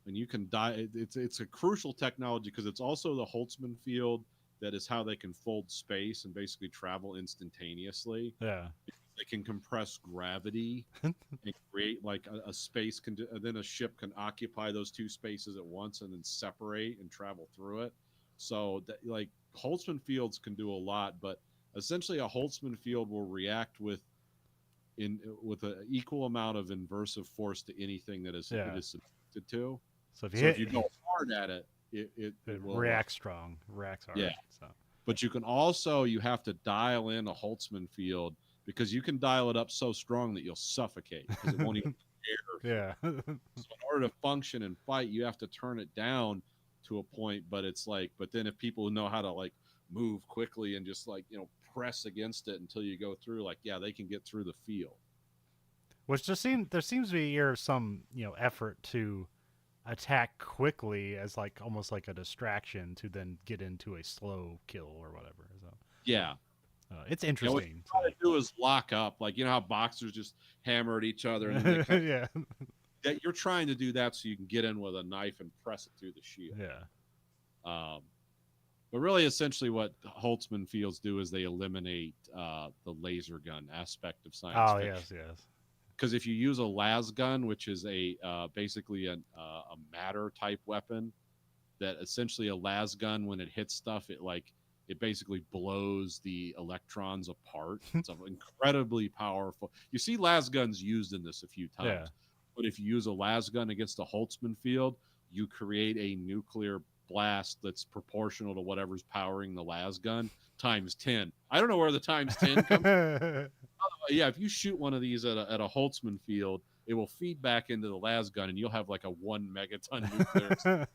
and you can die. It's a crucial technology because it's also the Holtzman field that is how they can fold space and basically travel instantaneously. yeah They can compress gravity and create like a space can then a ship can occupy those two spaces at once and then separate and travel through it. So that like Holtzman fields can do a lot, but essentially a Holtzman field will react with an equal amount of inversive force to anything that it is subjected to. so If you go hard at it, it will reacts strong, reacts hard. Yeah. So. But you have to dial in a Holtzman field because you can dial it up so strong that you'll suffocate because it won't even air. Yeah. So in order to function and fight, you have to turn it down to a point. But it's like, but then if people know how to like move quickly and just like press against it until you go through, like they can get through the field. Which there seems to be here some effort to attack quickly as like almost like a distraction to then get into a slow kill or whatever. So Yeah. It's interesting. What you try to do is lock up, like how boxers just hammer at each other, and then they yeah. That you're trying to do that so you can get in with a knife and press it through the shield. Yeah. But really, essentially, what Holtzman fields do is they eliminate the laser gun aspect of science fiction. Yes. Because if you use a las gun, which is basically a matter type weapon, that essentially a las gun when it hits stuff, it basically blows the electrons apart. It's incredibly powerful. You see las guns used in this a few times. Yeah. But if you use a las gun against a Holtzman field, you create a nuclear blast that's proportional to whatever's powering the las gun times 10. I don't know where the times 10 comes from. Yeah, if you shoot one of these at a Holtzman field, it will feed back into the las gun and you'll have like a 1 megaton nuclear.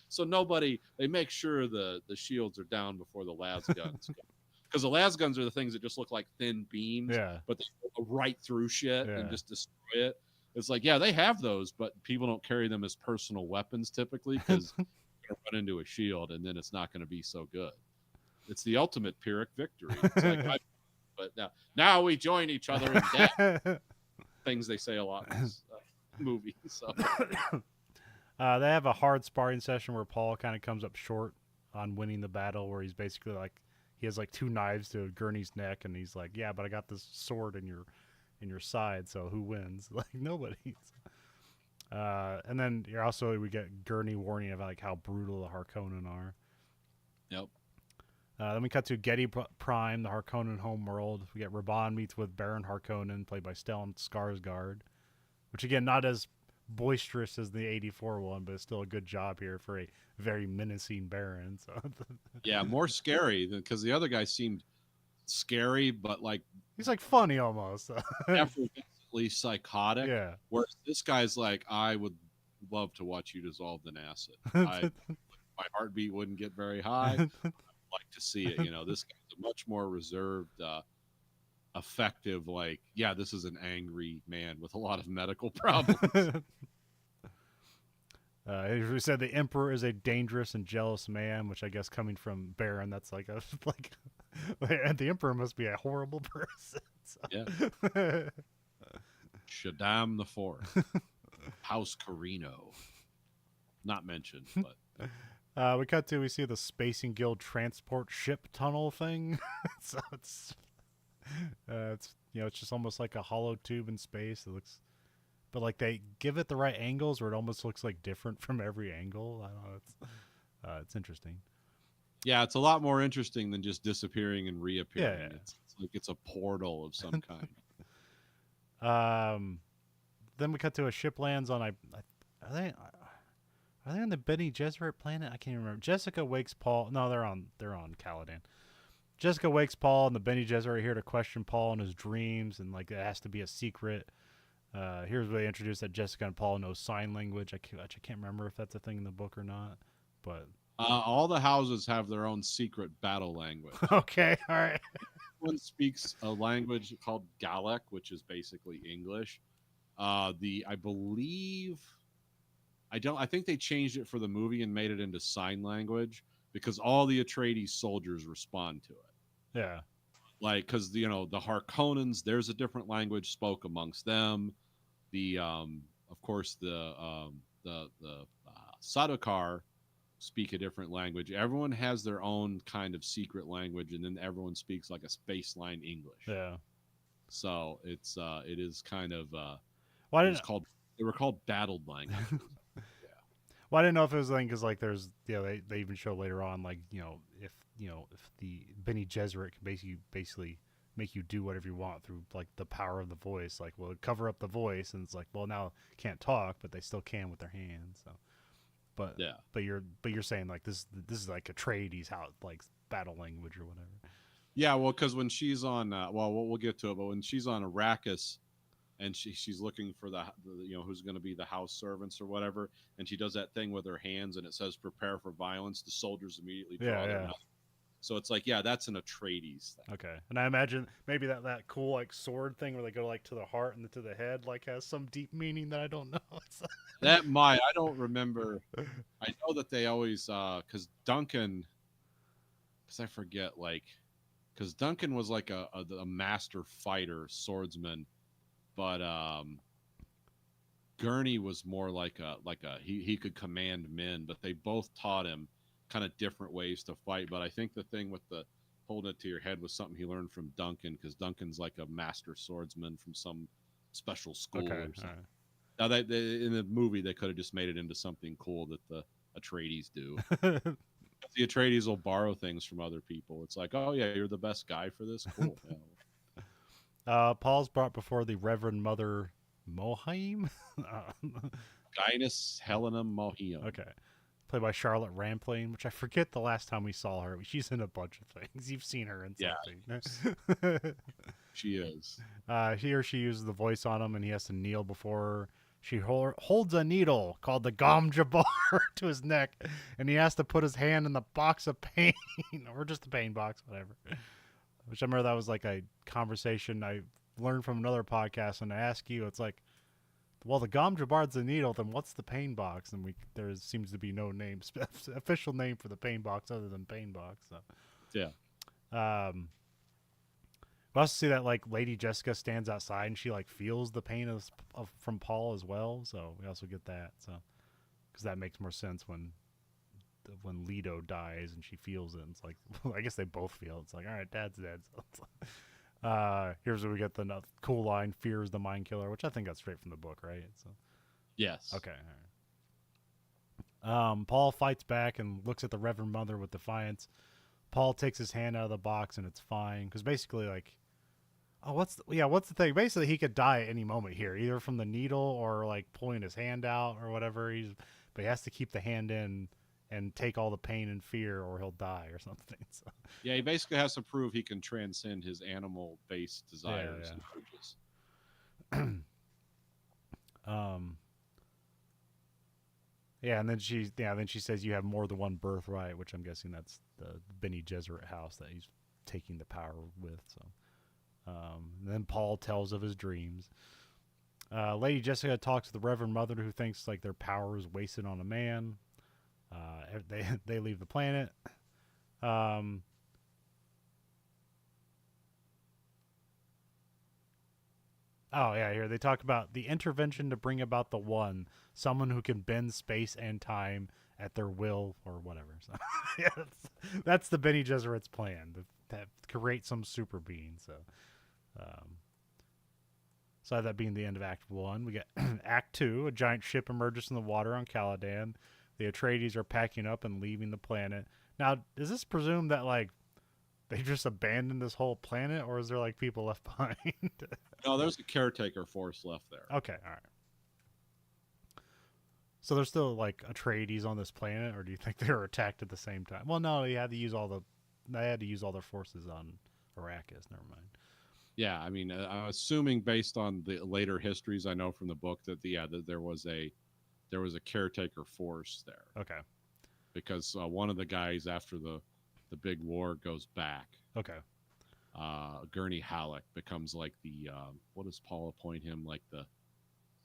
So they make sure the shields are down before the las guns go. Because the las guns are the things that just look like thin beams, but they go right through shit and just destroy it. It's like, they have those, but people don't carry them as personal weapons typically because you're going to run into a shield and then it's not going to be so good. It's the ultimate Pyrrhic victory. It's like, but now we join each other in death. Things they say a lot in this movie. So. They have a hard sparring session where Paul kind of comes up short on winning the battle, where he's basically like, he has like 2 knives to Gurney's neck, and he's like, yeah, but I got this sword in your side, so who wins? Like, nobody. And then we get Gurney warning about like how brutal the Harkonnen are. Yep. Then we cut to Getty Prime, the Harkonnen homeworld. We get Raban meets with Baron Harkonnen, played by Stellan Skarsgård, which again, not as boisterous as the 84 one, but it's still a good job here for a very menacing Baron. So. Yeah, more scary because the other guy seemed scary, but like he's like funny almost. effortlessly psychotic. Yeah. Whereas this guy's like, I would love to watch you dissolved in acid. My heartbeat wouldn't get very high. I'd like to see it. This guy's a much more reserved, effective. Like, this is an angry man with a lot of medical problems. We said the Emperor is a dangerous and jealous man, which I guess coming from Baron, that's like and the Emperor must be a horrible person. So. Yeah. Shaddam the Fourth, House Carino, not mentioned, but we see the Spacing Guild transport ship tunnel thing. So it's just almost like a hollow tube in space. It looks, but like they give it the right angles, where it almost looks like different from every angle. I don't know. It's interesting. Yeah, it's a lot more interesting than just disappearing and reappearing. Yeah. It's like it's a portal of some kind. Then we cut to a ship lands on are they on the Bene Gesserit planet? I can't remember. Jessica wakes Paul. No, they're on Caladan. Jessica wakes Paul, and the Bene Gesserit are here to question Paul and his dreams, and like it has to be a secret. Here's where they introduce that Jessica and Paul know sign language. I can't remember if that's a thing in the book or not, but all the houses have their own secret battle language. Okay, all right. One speaks a language called Gallic, which is basically English. I believe I think they changed it for the movie and made it into sign language because all the Atreides soldiers respond to it. Yeah. Like, because the Harkonnens, there's a different language spoke amongst them. The of course the Sardaukar speak a different language. Everyone has their own kind of secret language, and then everyone speaks like a baseline English. Yeah. So it is kind of Well, I it didn't. was called they were called battled languages. Yeah. Well, I didn't know if it was like because like there's they even show later on like if the Benny Gesserit can basically make you do whatever you want through like the power of the voice. Like, well, cover up the voice, and it's like, well, now can't talk, but they still can with their hands. So, but Yeah. you're saying like this is like Atreides how like battle language or whatever. Yeah, well, because when she's on, we'll get to it, but when she's on Arrakis and she's looking for the who's going to be the house servants or whatever, and she does that thing with her hands and it says "prepare for violence," the soldiers immediately draw their knives. So it's like, yeah, that's an Atreides thing. Okay, and I imagine maybe that cool like sword thing where they go like to the heart and to the head like has some deep meaning that I don't know. That might I don't remember. I know that they always because Duncan, because I forget because Duncan was like a master fighter swordsman, but Gurney was more like a he could command men, but they both taught him kind of different ways to fight. But I think the thing with the holding it to your head was something he learned from Duncan because Duncan's like a master swordsman from some special school or something. Right. Now in the movie they could have just made it into something cool that the Atreides do. The Atreides will borrow things from other people. It's like, oh yeah, you're the best guy for this. Cool. Yeah. Paul's brought before the Reverend Mother Mohaim. Guinness Helena Mohiam. Okay. Played by Charlotte Rampling, which I forget the last time we saw her. She's in a bunch of things. You've seen her in something. She is. He or she uses the voice on him, and he has to kneel before her. She holds a needle called the Gom Jabbar to his neck, and he has to put his hand in the box of pain, or just the pain box, whatever. Which I remember that was like a conversation I learned from another podcast, and I ask you, it's like, well, the Gom Jabbar's the needle, then what's the pain box? And there seems to be no official name for the pain box other than pain box. So. Yeah. We also see that like Lady Jessica stands outside and she like feels the pain from Paul as well. So we also get that. So because that makes more sense when Leto dies and she feels it. And it's like, well, I guess they both feel it. It's like, all right, Dad's dead. So here's where we get the cool line: "Fear is the mind killer," which I think got straight from the book, right? So yes. Okay. All right. Paul fights back and looks at the Reverend Mother with defiance. Paul takes his hand out of the box and it's fine because basically like. Oh, what's the thing? Basically, he could die at any moment here, either from the needle or like pulling his hand out or whatever. But he has to keep the hand in and take all the pain and fear, or he'll die or something. So. Yeah, he basically has to prove he can transcend his animal-based desires and urges. Yeah, and then she says you have more than one birthright, which I'm guessing that's the Benny Gesserit house that he's taking the power with. So. Then Paul tells of his dreams. Lady Jessica talks to the Reverend Mother, who thinks like their power is wasted on a man. They leave the planet. Oh yeah, here they talk about the intervention to bring about the one, someone who can bend space and time at their will or whatever. So yeah, that's the Benny Gesserit's plan to create some super being. So that being the end of Act 1, we get Act 2. A giant ship emerges from the water on Caladan. The Atreides are packing up and leaving the planet. Now, does this presume that like they just abandoned this whole planet, or is there like people left behind? No, there's a caretaker force left there. Okay, all right. So there's still like Atreides on this planet, or do you think they were attacked at the same time? Well, no, they had to use all their forces on Arrakis. Never mind. Yeah, I mean, I'm assuming based on the later histories I know from the book that there was a caretaker force there. Okay. Because one of the guys after the big war goes back. Okay. Gurney Halleck becomes like the what does Paul appoint him, like the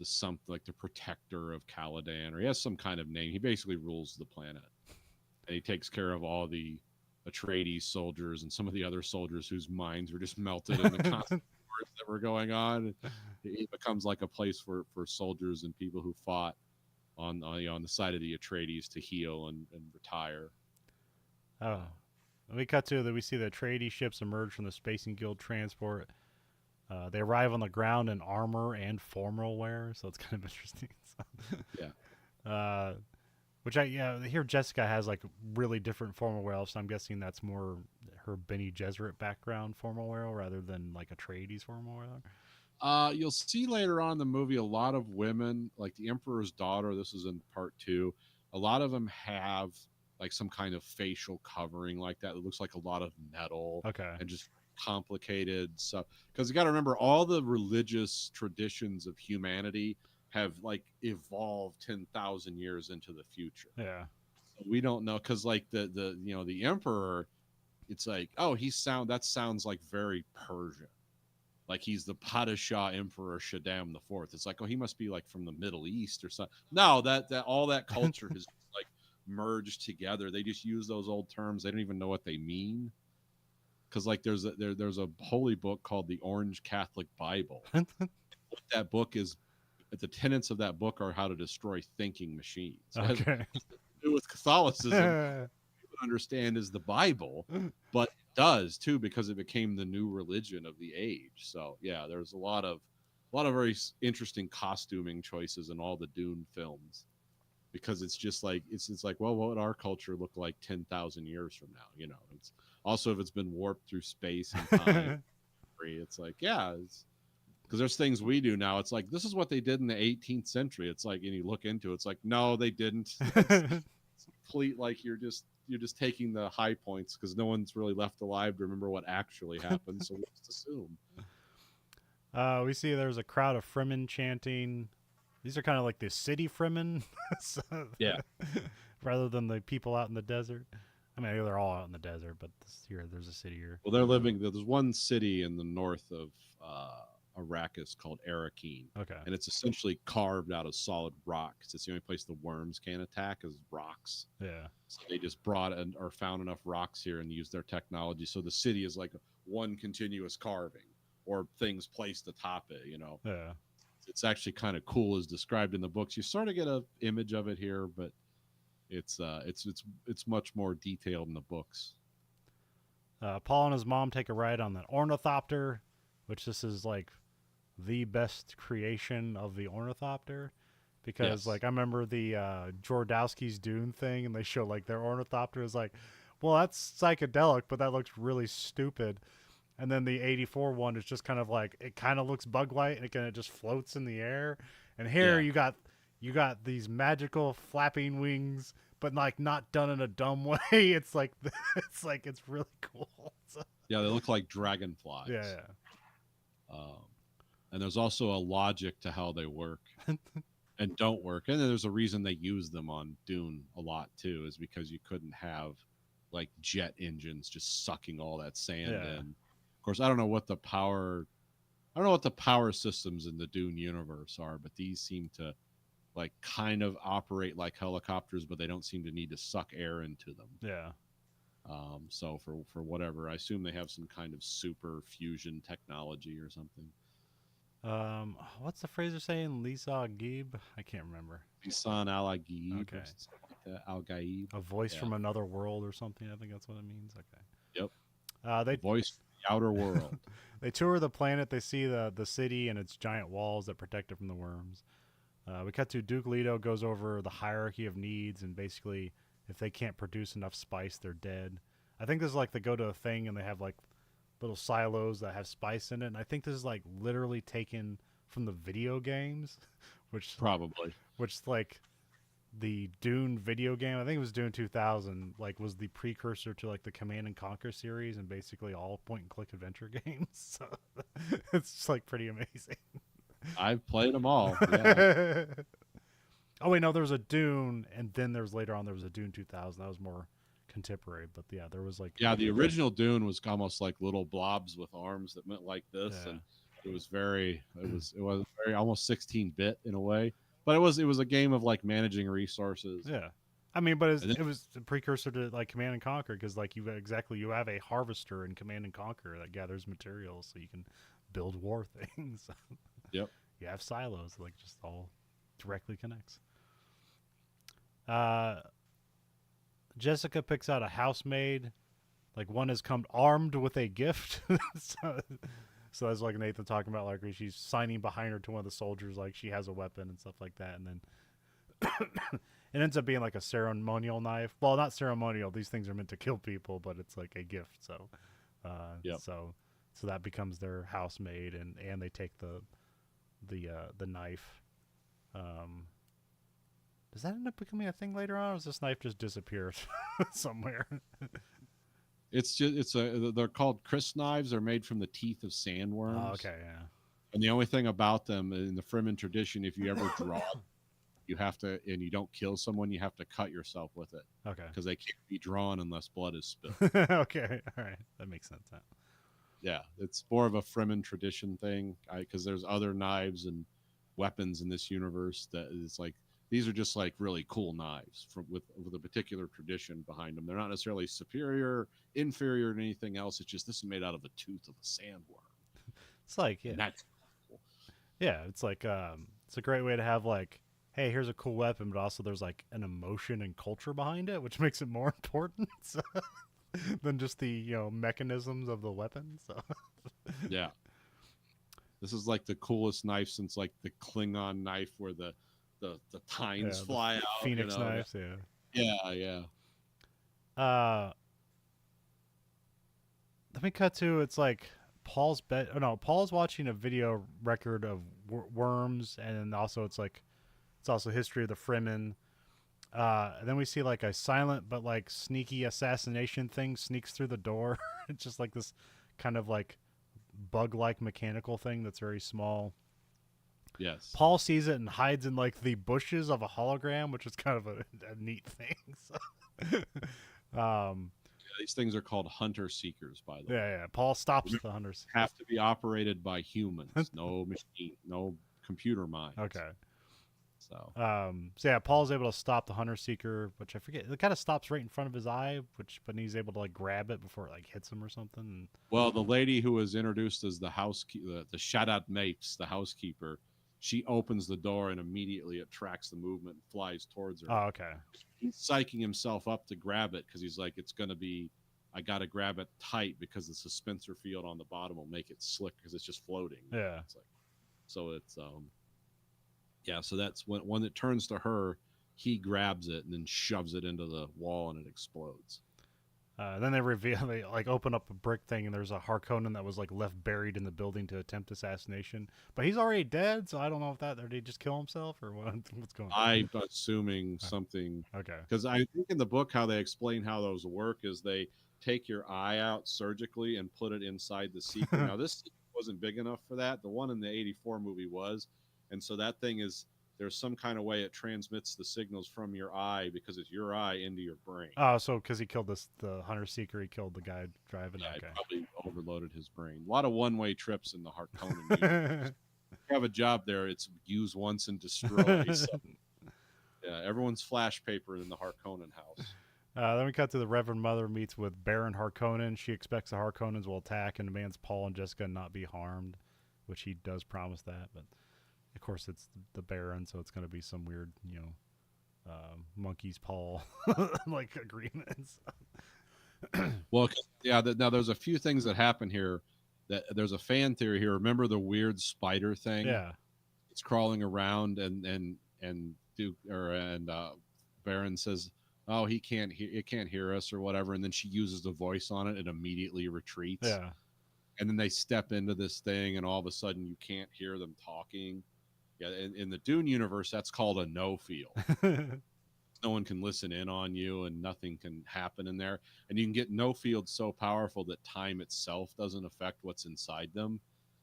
something like the protector of Caladan, or he has some kind of name. He basically rules the planet, and he takes care of all the Atreides soldiers and some of the other soldiers whose minds were just melted in the constant wars that were going on. It becomes like a place for soldiers and people who fought on the side of the Atreides to heal and retire. Oh, we cut to that. We see the Atreides ships emerge from the Spacing Guild transport. They arrive on the ground in armor and formal wear, so it's kind of interesting. Yeah. Which here Jessica has like really different formal wear, so I'm guessing that's more her Bene Gesserit background formal wear rather than like Atreides formal wear. You'll see later on in the movie a lot of women, like the Emperor's daughter. This is in part 2. A lot of them have like some kind of facial covering like that. It looks like a lot of metal, Okay. and just complicated stuff. Because you got to remember, all the religious traditions of humanity have like evolved 10,000 years into the future. Yeah. So we don't know, because like the Emperor, it's like, oh, that sounds like very Persian. Like he's the Padishah Emperor Shaddam the Fourth. It's like, oh, he must be like from the Middle East or something. No, that all that culture has like merged together. They just use those old terms. They don't even know what they mean. Because like there's a holy book called the Orange Catholic Bible. What that book is, the tenets of that book are how to destroy thinking machines. Okay. It has nothing to do with Catholicism. Understand is the Bible, but it does too, because it became the new religion of the age. So yeah, there's a lot of very interesting costuming choices in all the Dune films, because it's just like it's like, well, what would our culture look like 10,000 years from now? You know, it's also, if it's been warped through space and time. It's like, yeah, because there's things we do now. It's like, this is what they did in the 18th century. It's like, and you look into it, it's like, no, they didn't. It's complete, like you're just taking the high points, because no one's really left alive to remember what actually happened. So we just assume. We see there's a crowd of Fremen chanting. These are kind of like the city Fremen. Yeah. Rather than the people out in the desert. I mean, they're all out in the desert, but there's a city here. Well, there's one city in the north of Arrakis called Arrakeen. Okay. And it's essentially carved out of solid rock. It's the only place the worms can't attack is rocks. Yeah. So they just brought or found enough rocks here and used their technology. So the city is like one continuous carving, or things placed atop it, you know. Yeah. It's actually kind of cool as described in the books. You sort of get an image of it here, but it's much more detailed in the books. Paul and his mom take a ride on the ornithopter, which this is like the best creation of the ornithopter, because Yes. like I remember the Jordowski's Dune thing, and they show like their ornithopter is like, well, that's psychedelic, but that looks really stupid. And then the 84 one is just kind of like, it kind of looks bug-like, and it just floats in the air. And here you got these magical flapping wings, but like not done in a dumb way. It's like it's really cool. Yeah, they look like dragonflies. Yeah. And there's also a logic to how they work and don't work. And then there's a reason they use them on Dune a lot too, is because you couldn't have like jet engines just sucking all that sand in. Of course, I don't know what the power systems in the Dune universe are, but these seem to like kind of operate like helicopters, but they don't seem to need to suck air into them. Yeah. So for whatever, I assume they have some kind of super fusion technology or something. What's the phrase they're saying? Lisa Gib? I can't remember. Lisan al-Gaib. Okay. Al-Gaib. A voice from another world or something. I think that's what it means. Okay. Yep. They Voice from the outer world. They tour the planet. They see the city and its giant walls that protect it from the worms. We cut to Duke Leto goes over the hierarchy of needs, and basically, if they can't produce enough spice, they're dead. I think this is like they go to a thing and they have like little silos that have spice in it, and I think this is like literally taken from the video games, which like the Dune video game. I think it was Dune 2000. Like was the precursor to like the Command and Conquer series, and basically all point and click adventure games. So it's just like pretty amazing. I've played them all. Yeah. Oh wait, no, there was a Dune, and then later on there was a Dune 2000. That was more contemporary, but there was like the original Dune was almost like little blobs with arms that went like this, and it was very almost 16-bit in a way, but it was a game of like managing resources. Yeah. I mean, but And then, it was a precursor to like Command and Conquer because like you have a harvester in Command and Conquer that gathers materials so you can build war things. yep. You have silos like just all directly connects. Uh, Jessica picks out a housemaid. Like one has come armed with a gift. so, so that's like Nathan talking about, like she's signing behind her to one of the soldiers, like she has a weapon and stuff like that, and then it ends up being like a ceremonial knife. Well, not ceremonial; these things are meant to kill people, but it's like a gift. So, Yep. so that becomes their housemaid, and they take the knife. Um, does that end up becoming a thing later on, or does this knife just disappear somewhere? They're called Chris knives. They're made from the teeth of sandworms. Oh, okay, yeah. And the only thing about them in the Fremen tradition, if you ever draw, you have to, and you don't kill someone, you have to cut yourself with it Okay. because they can't be drawn unless blood is spilled. Okay. All right. That makes sense. Huh? Yeah, it's more of a Fremen tradition thing because there's other knives and weapons in this universe that is like these are just like really cool knives with a particular tradition behind them. They're not necessarily superior, inferior to anything else. It's just this is made out of the tooth of a sandworm, It's like, yeah. and that's cool. Yeah. It's like, it's a great way to have like, hey, here's a cool weapon, but also there's like an emotion and culture behind it, which makes it more important than just the mechanisms of the weapon. So Yeah, this is like the coolest knife since like the Klingon knife where the tines fly out. Phoenix knives. Yeah, yeah. Let me cut to it's like Paul's bed. Oh no, Paul's watching a video record of worms, and then also it's also history of the Fremen. And then we see like a silent but like sneaky assassination thing sneaks through the door. It's just like this kind of like bug-like mechanical thing that's very small. Yes. Paul sees it and hides in like the bushes of a hologram, which is kind of a neat thing. So, These things are called hunter seekers, by the way. yeah. Paul stops the hunters. Have to be operated by humans, no machine, no computer mind. Okay. So So yeah, Paul's able to stop the hunter seeker, which I forget. It kind of stops right in front of his eye, but he's able to like grab it before it like hits him or something. well, the lady who was introduced as the housekeeper, the Shadat Mapes, the housekeeper, she opens the door and immediately it tracks the movement and flies towards her. Oh, okay. He's psyching himself up to grab it because he's like, it's going to be, I got to grab it tight because the suspensor field on the bottom will make it slick because it's just floating. Yeah. It's like, so it's, yeah, so that's when it turns to her, he grabs it and then shoves it into the wall and it explodes. Then they reveal they like open up a brick thing and there's a Harkonnen that was like left buried in the building to attempt assassination, but he's already dead. So I don't know if or did he just kill himself or what's going on. I'm assuming something. Okay. Because I think in the book how they explain how those work is they take your eye out surgically and put it inside the seeker. Now this wasn't big enough for that. The one in the '84 movie was, and so that thing is. There's some kind of way it transmits the signals from your eye because it's your eye into your brain. Oh, so because he killed the hunter seeker, he killed the guy driving. Yeah, okay. Probably overloaded his brain. A lot of one-way trips in the Harkonnen. If you have a job there, it's use once and destroy. So, yeah, everyone's flash paper in the Harkonnen house. Then we cut to the Reverend Mother meets with Baron Harkonnen. She expects the Harkonnens will attack and demands Paul and Jessica not be harmed, which he does promise that, but. Of course, it's the Baron, so it's going to be some weird, monkey's paw like agreements. Well, yeah. Now there's a few things that happen here. That there's a fan theory here. Remember the weird spider thing? Yeah, it's crawling around, and Baron says, "Oh, it can't hear us or whatever," and then she uses the voice on it and immediately retreats. Yeah, and then they step into this thing, and all of a sudden you can't hear them talking. Yeah, in the Dune universe, that's called a no field. No one can listen in on you, and nothing can happen in there. And you can get no field so powerful that time itself doesn't affect what's inside them,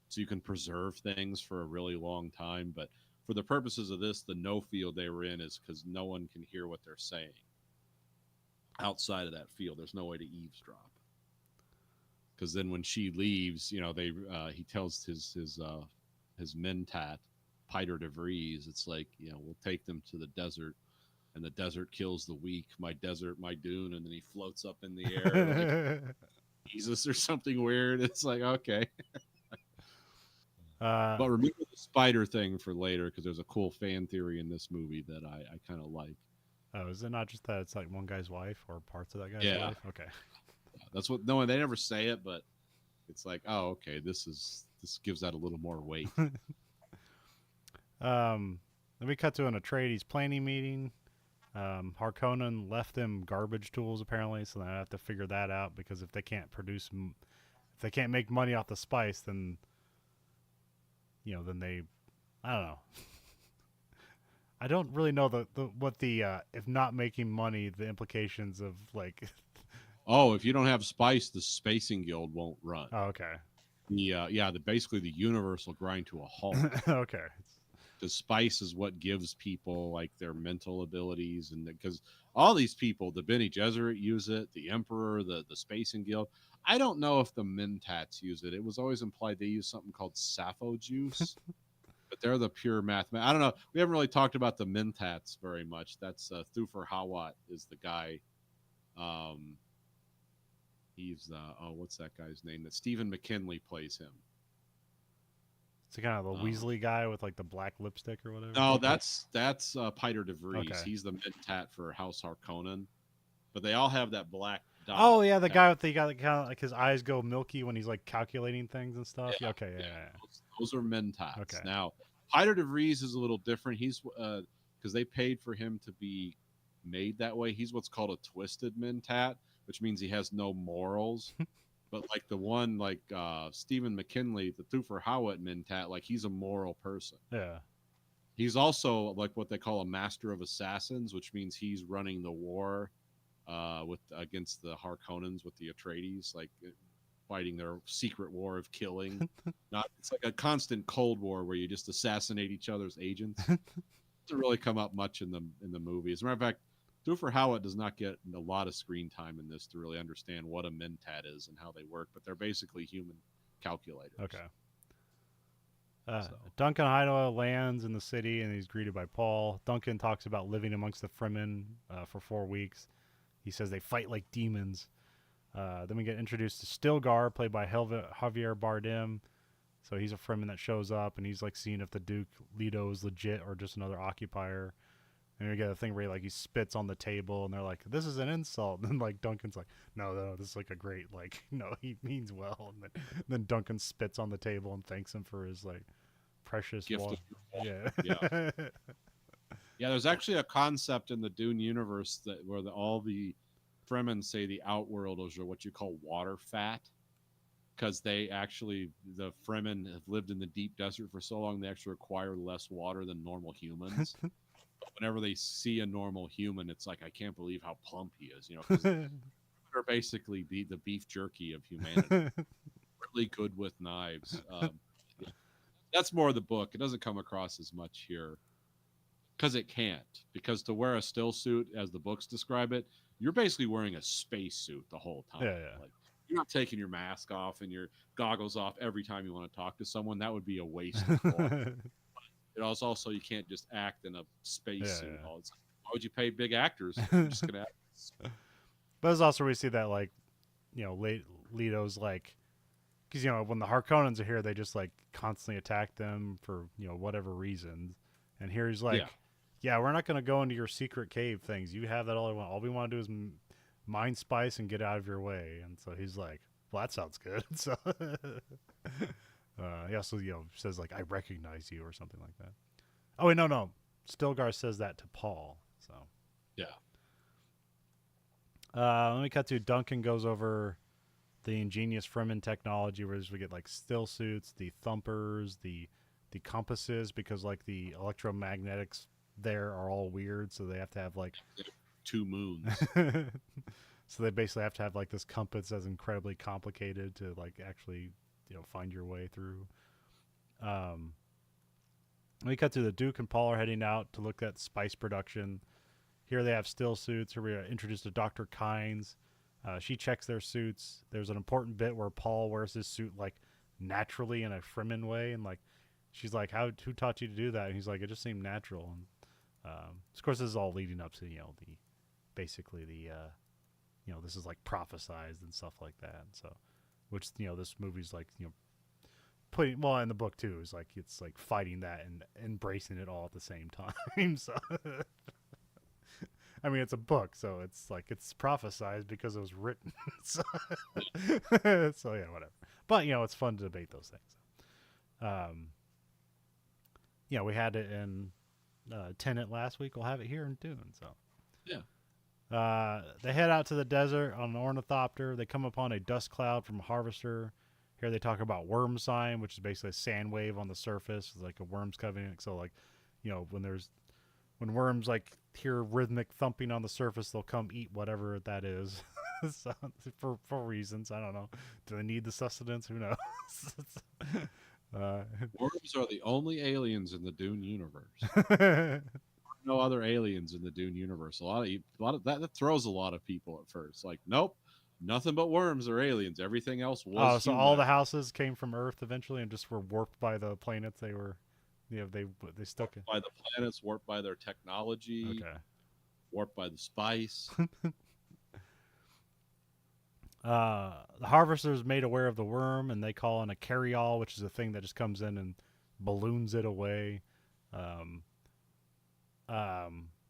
so you can preserve things for a really long time. But for the purposes of this, the no field they were in is because no one can hear what they're saying outside of that field. There's no way to eavesdrop because then when she leaves, he tells his mentat, Piter de Vries, it's like, we'll take them to the desert, and the desert kills the weak. My desert, my dune, and then he floats up in the air like Jesus or something weird. It's like, okay. But remember the spider thing for later, because there's a cool fan theory in this movie that I kind of like. Oh, is it not just that it's like one guy's wife or parts of that guy's Yeah. wife? Okay. That's what. No, they never say it, but it's like, oh, okay, this gives that a little more weight. Then we cut to an Atreides planning meeting. Harkonnen left them garbage tools apparently, so they have to figure that out, because if they can't if they can't make money off the spice, then then they, I don't know. I don't really know what the if not making money, the implications of like. Oh, if you don't have spice, the Spacing Guild won't run. Oh, okay. Basically the universe will grind to a halt. Okay. The spice is what gives people like their mental abilities, and because all these people, the Bene Gesserit use it, the Emperor, the Spacing Guild. I don't know if the Mentats use it. It was always implied they use something called Sappho juice, but they're the pure math. I don't know. We haven't really talked about the Mentats very much. That's Thufir Hawat is the guy. He's what's that guy's name? That Stephen McKinley plays him. It's kind of the Weasley guy with like the black lipstick or whatever. No, that's Piter de Vries. Okay. He's the Mentat for House Harkonnen, but they all have that black dot. Oh yeah, the guy with the kind of like his eyes go milky when he's like calculating things and stuff. Yeah, Okay, yeah. Those are Mentats. Okay. Now, Piter de Vries is a little different. He's because they paid for him to be made that way. He's what's called a twisted Mentat, which means he has no morals. But like the one like Stephen McKinley, the Thufir Hawat Mentat, like he's a moral person. Yeah. He's also like what they call a master of assassins, which means he's running the war against the Harkonnens with the Atreides, like fighting their secret war of killing. It's like a constant Cold War where you just assassinate each other's agents. It doesn't really come up much in the movie. As a matter of fact, Thufir Hawat does not get a lot of screen time in this to really understand what a Mentat is and how they work, but they're basically human calculators. Okay. Duncan Idaho lands in the city and he's greeted by Paul. Duncan talks about living amongst the Fremen for 4 weeks. He says they fight like demons. Then we get introduced to Stilgar, played by Javier Bardem. So he's a Fremen that shows up, and he's like seeing if the Duke Leto is legit or just another occupier. And we get a thing where he spits on the table, and they're like, "This is an insult." And like Duncan's like, "No, this is like a great no, he means well." And then Duncan spits on the table and thanks him for his like precious gift. Yeah. Yeah, there's actually a concept in the Dune universe where all the Fremen say the outworlders are what you call water fat, because the Fremen have lived in the deep desert for so long they actually require less water than normal humans. Whenever they see a normal human, it's like, I can't believe how plump he is, because they're basically the beef jerky of humanity. Really good with knives. That's more of the book. It doesn't come across as much here because it can't. Because to wear a still suit, as the books describe it, you're basically wearing a space suit the whole time. Yeah. Like, you're not taking your mask off and your goggles off every time you want to talk to someone. That would be a waste of form. It also you can't just act in a space suit. Yeah. Why would you pay big actors? You're just gonna act. But it's also we see that Leto's because when the Harkonnens are here, they just constantly attack them for whatever reasons. And here he's like, yeah, we're not gonna go into your secret cave things. You have that all I want. All we want to do is mine spice and get out of your way. And so he's like, well, that sounds good. So. He also, says I recognize you or something like that. Oh wait, no. Stilgar says that to Paul. So yeah. Let me cut to Duncan goes over the ingenious Fremen technology, where we get still suits, the thumpers, the compasses, because the electromagnetics there are all weird, so they have to have 2 moons. So they basically have to have this compass that's incredibly complicated to actually find your way through. We cut to the Duke and Paul are heading out to look at spice production. Here they have still suits. Here we are introduced to Dr. Kynes. She checks their suits. There's an important bit where Paul wears his suit like naturally in a Fremen way, and like she's like, who taught you to do that?" And he's like, "It just seemed natural." And of course, this is all leading up to the basically the this is like prophesized and stuff like that. So, which this movie's like putting well in the book too is like it's like fighting that and embracing it all at the same time. So. I mean, it's a book, so it's like it's prophesized because it was written. so, so yeah, whatever. But it's fun to debate those things. We had it in Tenet last week. We'll have it here in Dune. So Yeah. they head out to the desert on an ornithopter. They come upon a dust cloud from a harvester. Here they talk about worm sign, which is basically a sand wave on the surface. It's like a worm's covenant. So like, when worms like hear rhythmic thumping on the surface, they'll come eat whatever that is. So, for reasons, I don't know. Do they need the sustenance? Who knows? Worms are the only aliens in the Dune universe. No other aliens in the Dune universe. A lot of that throws a lot of people at first. Like, nope, nothing but worms are aliens. Everything else was. So all the houses came from Earth eventually, and just were warped by the planets they were. They stuck in. By the planets, warped by their technology, warped by the spice. The harvester's made aware of the worm, and they call in a carry-all, which is a thing that just comes in and balloons it away. But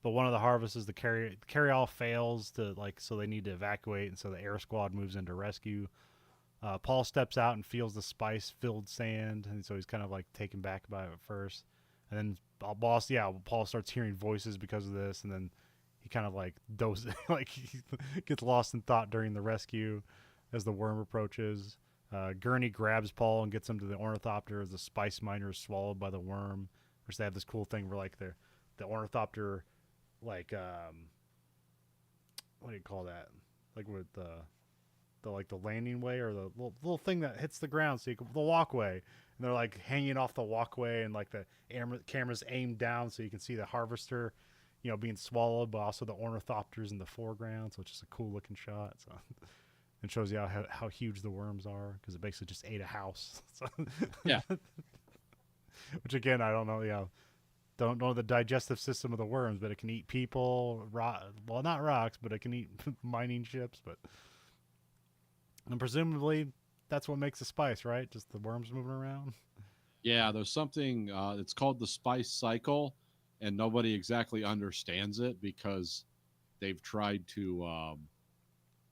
one of the harvesters, the carry-all fails so they need to evacuate, and so the air squad moves in to rescue. Paul steps out and feels the spice-filled sand, and so he's kind of like taken back by it at first. And then Paul starts hearing voices because of this, and then he kind of like dozes, like he gets lost in thought during the rescue as the worm approaches. Gurney grabs Paul and gets him to the ornithopter as the spice miner is swallowed by the worm. Which they have this cool thing where like the ornithopter, like what do you call that? Like with the landing way or the little thing that hits the ground, so the walkway, and they're like hanging off the walkway, and like the camera's aimed down so you can see the harvester, being swallowed, but also the ornithopters in the foreground. So it's just a cool looking shot. So it shows you how huge the worms are because it basically just ate a house. So, yeah. Which again, I don't know. Don't know the digestive system of the worms, but it can eat people. Well, not rocks, but it can eat mining ships. And presumably, that's what makes the spice, right? Just the worms moving around. Yeah, there's something. It's called the spice cycle, and nobody exactly understands it because they've tried to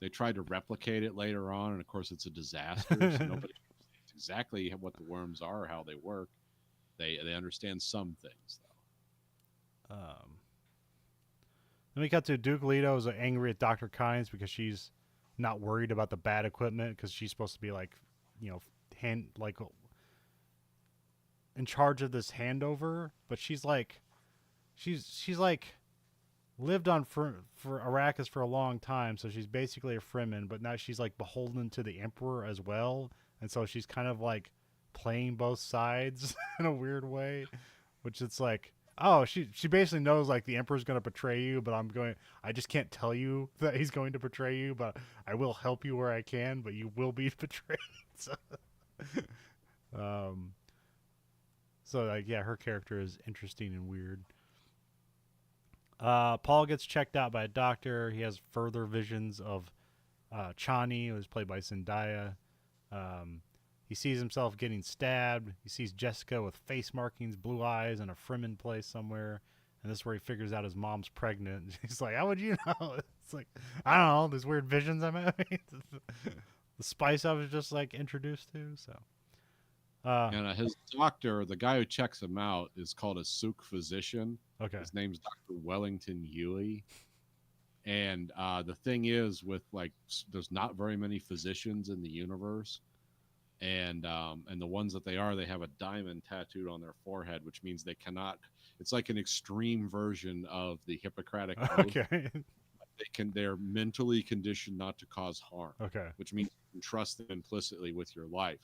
replicate it later on, and of course, it's a disaster. So nobody understands exactly what the worms are, or how they work. They understand some things though. Then we cut to Duke Leto is angry at Dr. Kynes because she's not worried about the bad equipment because she's supposed to be like, in charge of this handover, but she's like lived on for Arrakis for a long time, so she's basically a Fremen, but now she's like beholden to the Emperor as well, and so she's kind of like playing both sides in a weird way, which it's like, oh, she basically knows like the Emperor's going to betray you, but I just can't tell you that he's going to betray you, but I will help you where I can, but you will be betrayed. So like, yeah, her character is interesting and weird. Paul gets checked out by a doctor. He has further visions of Chani, who is played by Zendaya. He sees himself getting stabbed. He sees Jessica with face markings, blue eyes, in a Fremen place somewhere. And this is where he figures out his mom's pregnant. He's like, how would you know? It's like, I don't know, these weird visions I'm having. The spice I was just like introduced to. So, and his doctor, the guy who checks him out, is called a Suk physician. Okay. His name's Dr. Wellington Huey. And the thing is, with like, there's not very many physicians in the universe. And the ones that they have a diamond tattooed on their forehead, which means they cannot. It's like an extreme version of the Hippocratic Oath. Okay. They're mentally conditioned not to cause harm. Okay. Which means you can trust them implicitly with your life.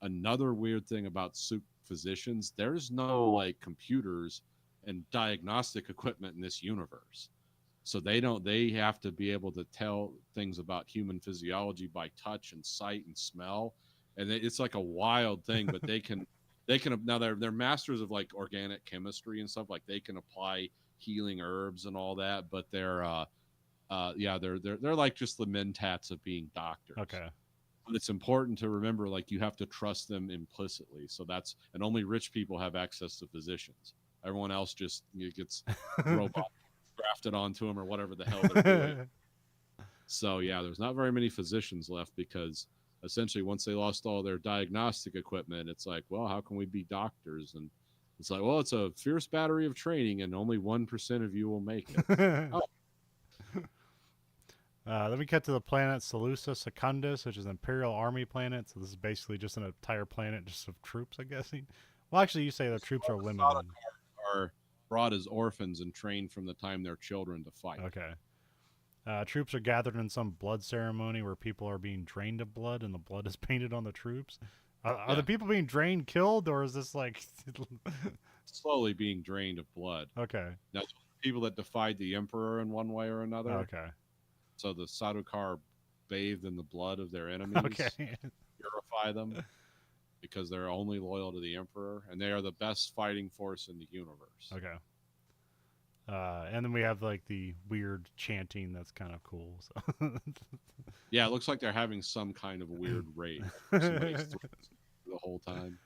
Another weird thing about Suk physicians, there's no like computers and diagnostic equipment in this universe. So they have to be able to tell things about human physiology by touch and sight and smell, and it's like a wild thing. But they can now they're masters of like organic chemistry and stuff. Like they can apply healing herbs and all that, but they're like just the mentats of being doctors. Okay. But it's important to remember, like, you have to trust them implicitly. So and only rich people have access to physicians. Everyone else just gets robot grafted onto them or whatever the hell they're doing. So yeah, there's not very many physicians left because essentially once they lost all their diagnostic equipment, it's like, well, how can we be doctors? And it's like, well, it's a fierce battery of training and only 1% of you will make it. Oh. Then we cut to the planet Seleucia Secundus, which is an Imperial Army planet. So this is basically just an entire planet just of troops, I'm guessing. Well, actually, you say the troops are limited. Are brought as orphans and trained from the time they're children to fight. Okay. Troops are gathered in some blood ceremony where people are being drained of blood and the blood is painted on the troops. Are the people being drained killed, or is this like... slowly being drained of blood? Okay. Now, people that defied the Emperor in one way or another. Okay. So the Sardaukar bathed in the blood of their enemies. Okay. Purify them because they're only loyal to the Emperor, and they are the best fighting force in the universe. Okay. And then we have like the weird chanting that's kind of cool. So. Yeah, it looks like they're having some kind of weird raid. Somebody's the whole time.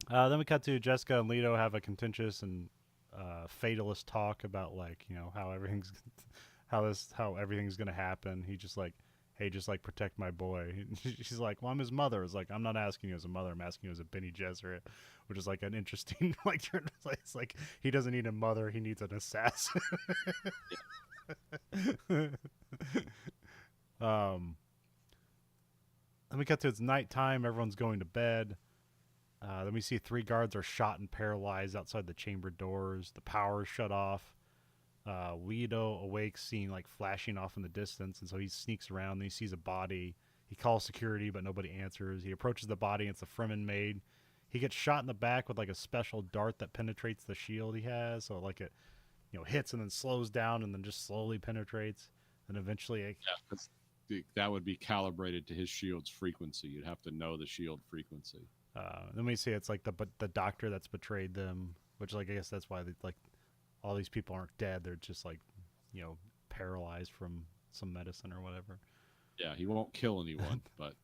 Then we cut to Jessica and Leto have a contentious and fatalist talk about like, you know, how everything's gonna happen. He just like, hey, just like protect my boy. She's like, well, I'm his mother. It's like, I'm not asking you as a mother. I'm asking you as a Bene Gesserit, which is like an interesting like turn. It's like he doesn't need a mother. He needs an assassin. Then we get to it's nighttime. Everyone's going to bed. Then we see 3 guards are shot and paralyzed outside the chamber doors. The power is shut off. Leto awakes, seeing like flashing off in the distance, and so he sneaks around and he sees a body. He calls security, but nobody answers. He approaches the body, and it's a Fremen maid. He gets shot in the back with like a special dart that penetrates the shield he has, so like it, you know, hits and then slows down and then just slowly penetrates, and eventually that would be calibrated to his shield's frequency. You'd have to know the shield frequency. Then we see it's like the doctor that's betrayed them, which like I guess that's why like all these people aren't dead. They're just like, you know, paralyzed from some medicine or whatever. Yeah, he won't kill anyone, but...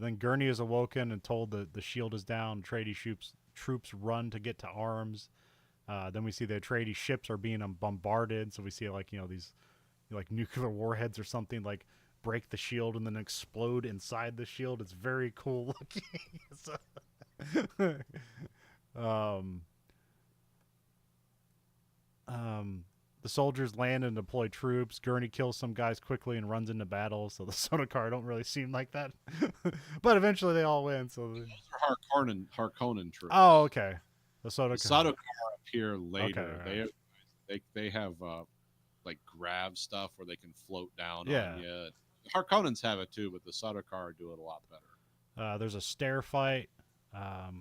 Then Gurney is awoken and told that the shield is down. Atreides troops run to get to arms. Then we see the Atreides ships are being bombarded. So we see like, you know, these like nuclear warheads or something like break the shield and then explode inside the shield. It's very cool looking. The soldiers land and deploy troops. Gurney kills some guys quickly and runs into battle, so the Sardaukar don't really seem like that. But eventually they all win. So those are Harkonnen troops. Oh, okay. The Sardaukar appear later. Okay. They have like grav stuff where they can float down Yeah. on you. The Harkonnens have it too, but the Sardaukar do it a lot better. There's a stair fight.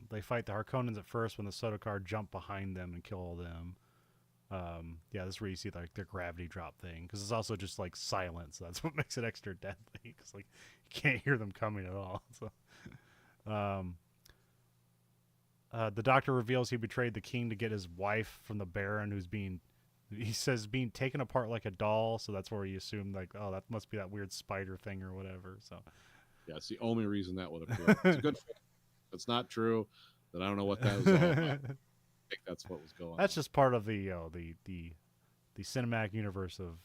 They fight the Harkonnens at first when the Sardaukar jump behind them and kill all them. Yeah, this is where you see like their gravity drop thing, because it's also just like silent, so that's what makes it extra deadly, because like you can't hear them coming at all. So, the doctor reveals he betrayed the king to get his wife from the Baron, who's being taken apart like a doll. So that's where you assume like, oh, that must be that weird spider thing or whatever. So yeah, it's the only reason that would appear. It's a good film. If it's not true, then I don't know what that was all about. I think that's what was going on. That's just part of the cinematic universe of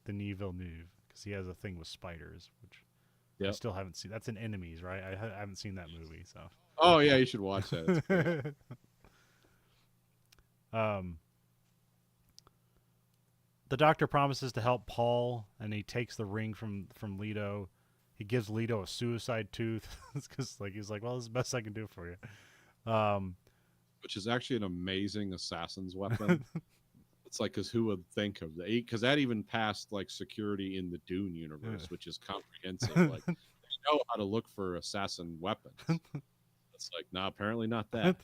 Denis Villeneuve, because he has a thing with spiders, which I still haven't seen. That's in Enemies, right? I haven't seen that movie, so. Oh yeah, you should watch that. It's great. The doctor promises to help Paul, and he takes the ring from Leto. He gives Leto a suicide tooth, because like he's like, well, this is the best I can do for you. Which is actually an amazing assassin's weapon. It's like, because who would think of that? Because that even passed like security in the Dune universe, which is comprehensive. Like, they know how to look for assassin weapons. It's like, nah, apparently not that.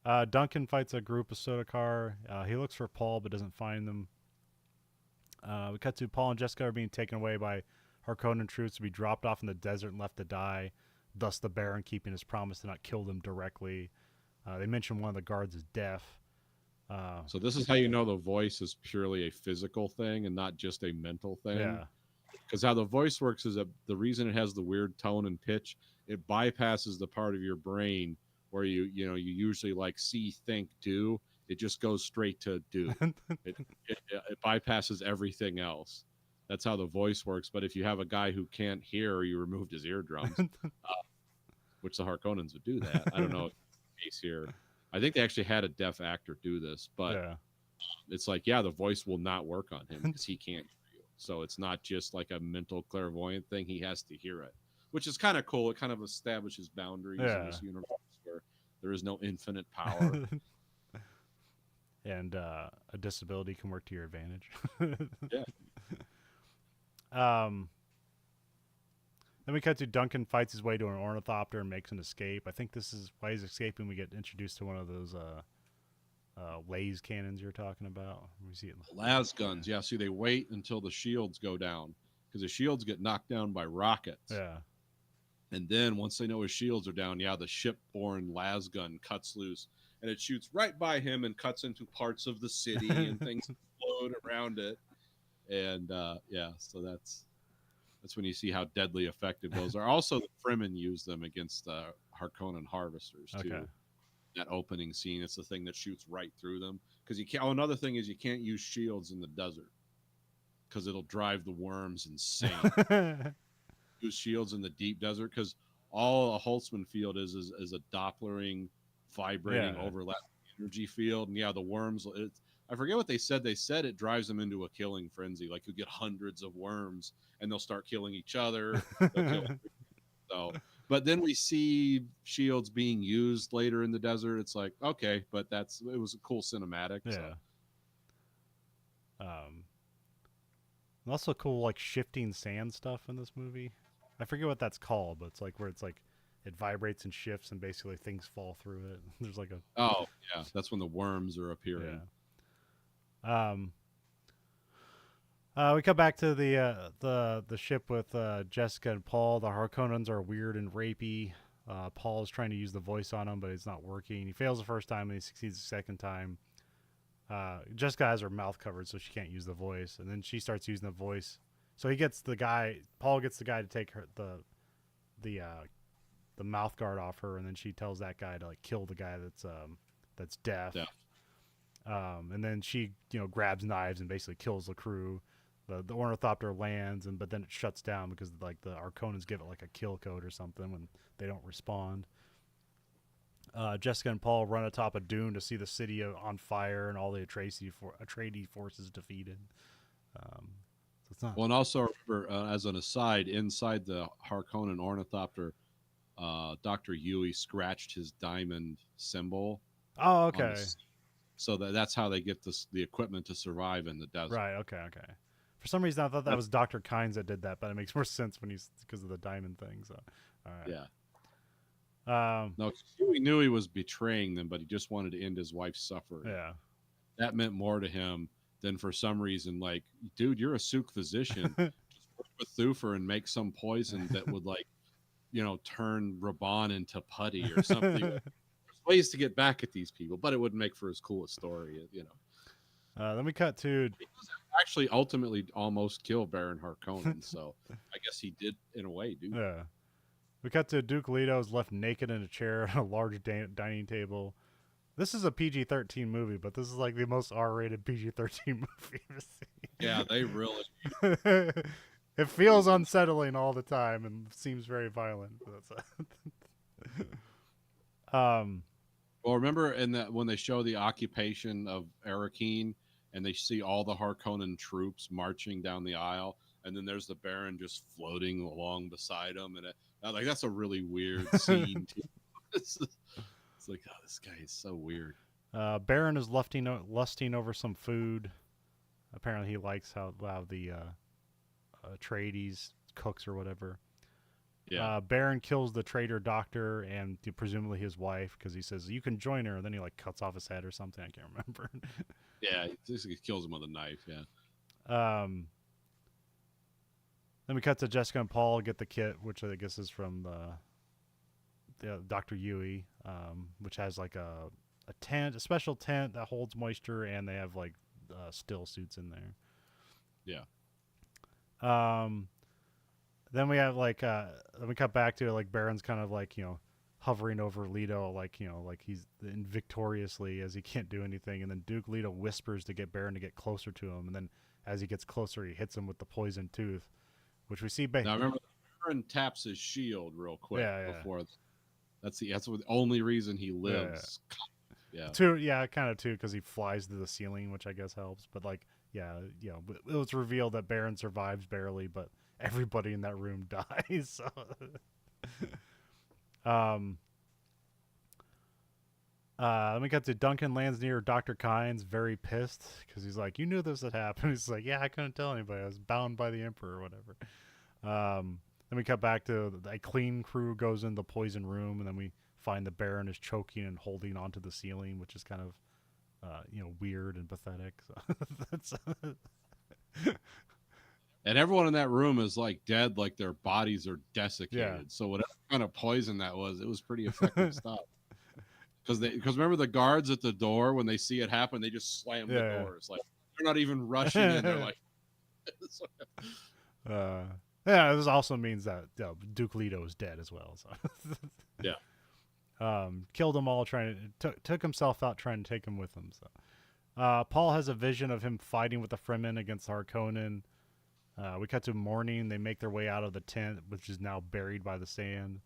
Duncan fights a group of Sodakar. He looks for Paul but doesn't find them. We cut to Paul and Jessica are being taken away by Harkonnen troops to be dropped off in the desert and left to die. Thus, the Baron keeping his promise to not kill them directly. They mention one of the guards is deaf. So this is how you know the voice is purely a physical thing and not just a mental thing. Yeah. Because how the voice works is that the reason it has the weird tone and pitch, it bypasses the part of your brain where you usually like see, think, do. It just goes straight to do. It bypasses everything else. That's how the voice works. But if you have a guy who can't hear, or you removed his eardrums, which the Harkonnens would do that. I don't know if it's the case here. I think they actually had a deaf actor do this, but Yeah. it's like, yeah, the voice will not work on him because he can't hear you. So it's not just like a mental clairvoyant thing. He has to hear it, which is kind of cool. It kind of establishes boundaries in Yeah. this universe where there is no infinite power. And a disability can work to your advantage. Yeah. Then we cut to Duncan fights his way to an ornithopter and makes an escape. I think this is why he's escaping. We get introduced to one of those laser cannons you're talking about. We see it. Las guns. Yeah. See, they wait until the shields go down because the shields get knocked down by rockets. Yeah. And then once they know his shields are down, yeah, the ship-borne las gun cuts loose and it shoots right by him and cuts into parts of the city and things explode around it. And yeah, so that's when you see how deadly effective those are. Also, the Fremen use them against Harkonnen harvesters too. Okay. That opening scene, it's the thing that shoots right through them. Because you can't. Oh, another thing is you can't use shields in the desert because it'll drive the worms insane. Use shields in the deep desert because all a Holtzman field is a Dopplering, vibrating, overlapping energy field, and yeah, the worms. I forget what they said. They said it drives them into a killing frenzy. Like you get hundreds of worms, and they'll start killing each other. So, but then we see shields being used later in the desert. It's like, okay, but it was a cool cinematic. Yeah. So. Also cool like shifting sand stuff in this movie. I forget what that's called, but it's like where it's like it vibrates and shifts and basically things fall through it. There's like a that's when the worms are appearing. Yeah. We come back to the ship with Jessica and Paul. The Harkonnens are weird and rapey. Paul is trying to use the voice on him, but it's not working. He fails the first time and he succeeds the second time. Jessica has her mouth covered, so she can't use the voice, and then she starts using the voice. So Paul gets the guy to take her the mouth guard off her, and then she tells that guy to like kill the guy that's deaf. And then she grabs knives and basically kills the crew. The ornithopter lands, but then it shuts down because like the Harkonnens give it like a kill code or something when they don't respond. Jessica and Paul run atop a dune to see the city on fire and all the Atreides forces defeated. So it's not. Well, and also remember, as an aside, inside the Harkonnen ornithopter, Dr. Yui scratched his diamond symbol. Oh, okay. So that's how they get the equipment to survive in the desert. Right. Okay. For some reason, I thought that was Dr. Kynes that did that, but it makes more sense because of the diamond thing. So, all right. Yeah. No, Huey knew he was betraying them, but he just wanted to end his wife's suffering. Yeah. That meant more to him than for some reason, like, dude, you're a Suk physician. Just work with Thufir and make some poison that would, like, turn Raban into putty or something. There's ways to get back at these people, but it wouldn't make for as cool a story, Then we cut to... He was actually ultimately almost kill Baron Harkonnen, so I guess he did in a way, dude. Yeah. We cut to Duke Leto's left naked in a chair at a large dining table. This is a PG-13 movie, but this is like the most R-rated PG-13 movie I've seen. Yeah, they really... It feels unsettling all the time and seems very violent. Well, remember when they show the occupation of Arakeen and they see all the Harkonnen troops marching down the aisle, and then there's the Baron just floating along beside them, and that's a really weird scene too. It's like, oh, this guy is so weird. Baron is lusting over some food. Apparently, he likes how the Atreides cooks or whatever. Yeah. Baron kills the traitor doctor and presumably his wife because he says you can join her. And then he like cuts off his head or something. I can't remember. Yeah. He kills him with a knife. Yeah. um, then we cut to Jessica and Paul get the kit, which I guess is from the Dr. Yui, which has like a tent, a special tent that holds moisture, and they have like still suits in there. Yeah. Then we have like then we cut back to like Baron's kind of like hovering over Leto, like like he's in victoriously as he can't do anything, and then Duke Leto whispers to get Baron to get closer to him, and then as he gets closer, he hits him with the poison tooth, which we see. Now remember, Baron taps his shield real quick before. That's the only reason he lives. Yeah. Kind of too, because he flies to the ceiling, which I guess helps. But like, it was revealed that Baron survives barely, but everybody in that room dies. So. Let me get to Duncan lands near Dr. Kynes, very pissed because he's like, "You knew this had happened." He's like, "Yeah, I couldn't tell anybody. I was bound by the Emperor or whatever." Then we cut back to a clean crew goes in the poison room, and then we find the Baron is choking and holding onto the ceiling, which is kind of weird and pathetic. So that's and everyone in that room is like dead, like their bodies are desiccated. Yeah. So whatever kind of poison that was, it was pretty effective stuff. Because remember the guards at the door, when they see it happen, they just slam the doors. Like they're not even rushing in. They're like, this also means that Duke Leto is dead as well. So yeah. Killed them all took himself out trying to take him with him. So Paul has a vision of him fighting with the Fremen against Harkonnen. We cut to morning. They make their way out of the tent, which is now buried by the sand.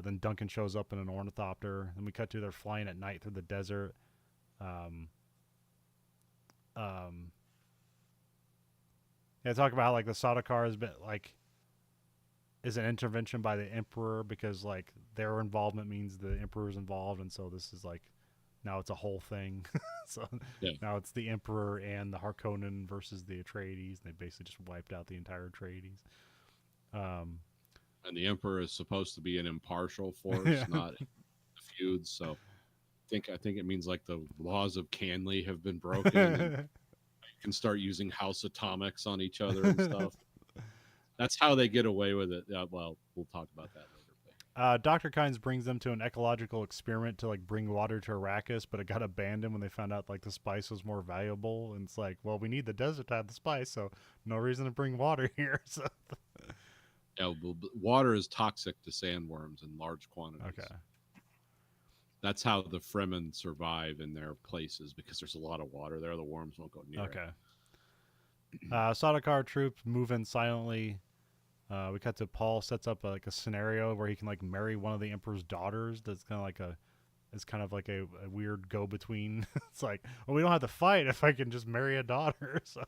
Then Duncan shows up in an ornithopter. Then we cut to they're flying at night through the desert. Talk about how like the Sardaukar has been like is an intervention by the Emperor because like their involvement means the Emperor's involved, and so this is like now it's a whole thing. So now it's the Emperor and the Harkonnen versus the Atreides. They basically just wiped out the entire Atreides. And the Emperor is supposed to be an impartial force, not a feud. So I think it means like the laws of Canley have been broken. And you can start using house atomics on each other and stuff. That's how they get away with it. Well, we'll talk about that later. Dr. Kynes brings them to an ecological experiment to like bring water to Arrakis, but it got abandoned when they found out like the spice was more valuable. And it's like, well, we need the desert to have the spice, so no reason to bring water here. So. Yeah, water is toxic to sandworms in large quantities. Okay. That's how the Fremen survive in their places, because there's a lot of water there. The worms won't go near it. Sardaukar troops move in silently. We cut to Paul sets up a scenario where he can like marry one of the Emperor's daughters. That's kind of like a weird go-between. It's like, well, we don't have to fight if I can just marry a daughter. So,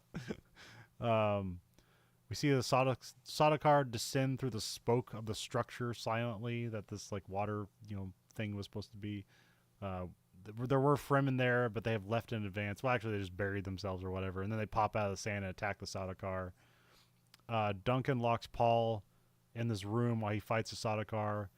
we see the Sardaukar descend through the spoke of the structure silently. That this like water thing was supposed to be. There were Fremen there, but they have left in advance. Well, actually, they just buried themselves or whatever, and then they pop out of the sand and attack the Sardaukar. Duncan locks Paul in this room while he fights the Sardaukar.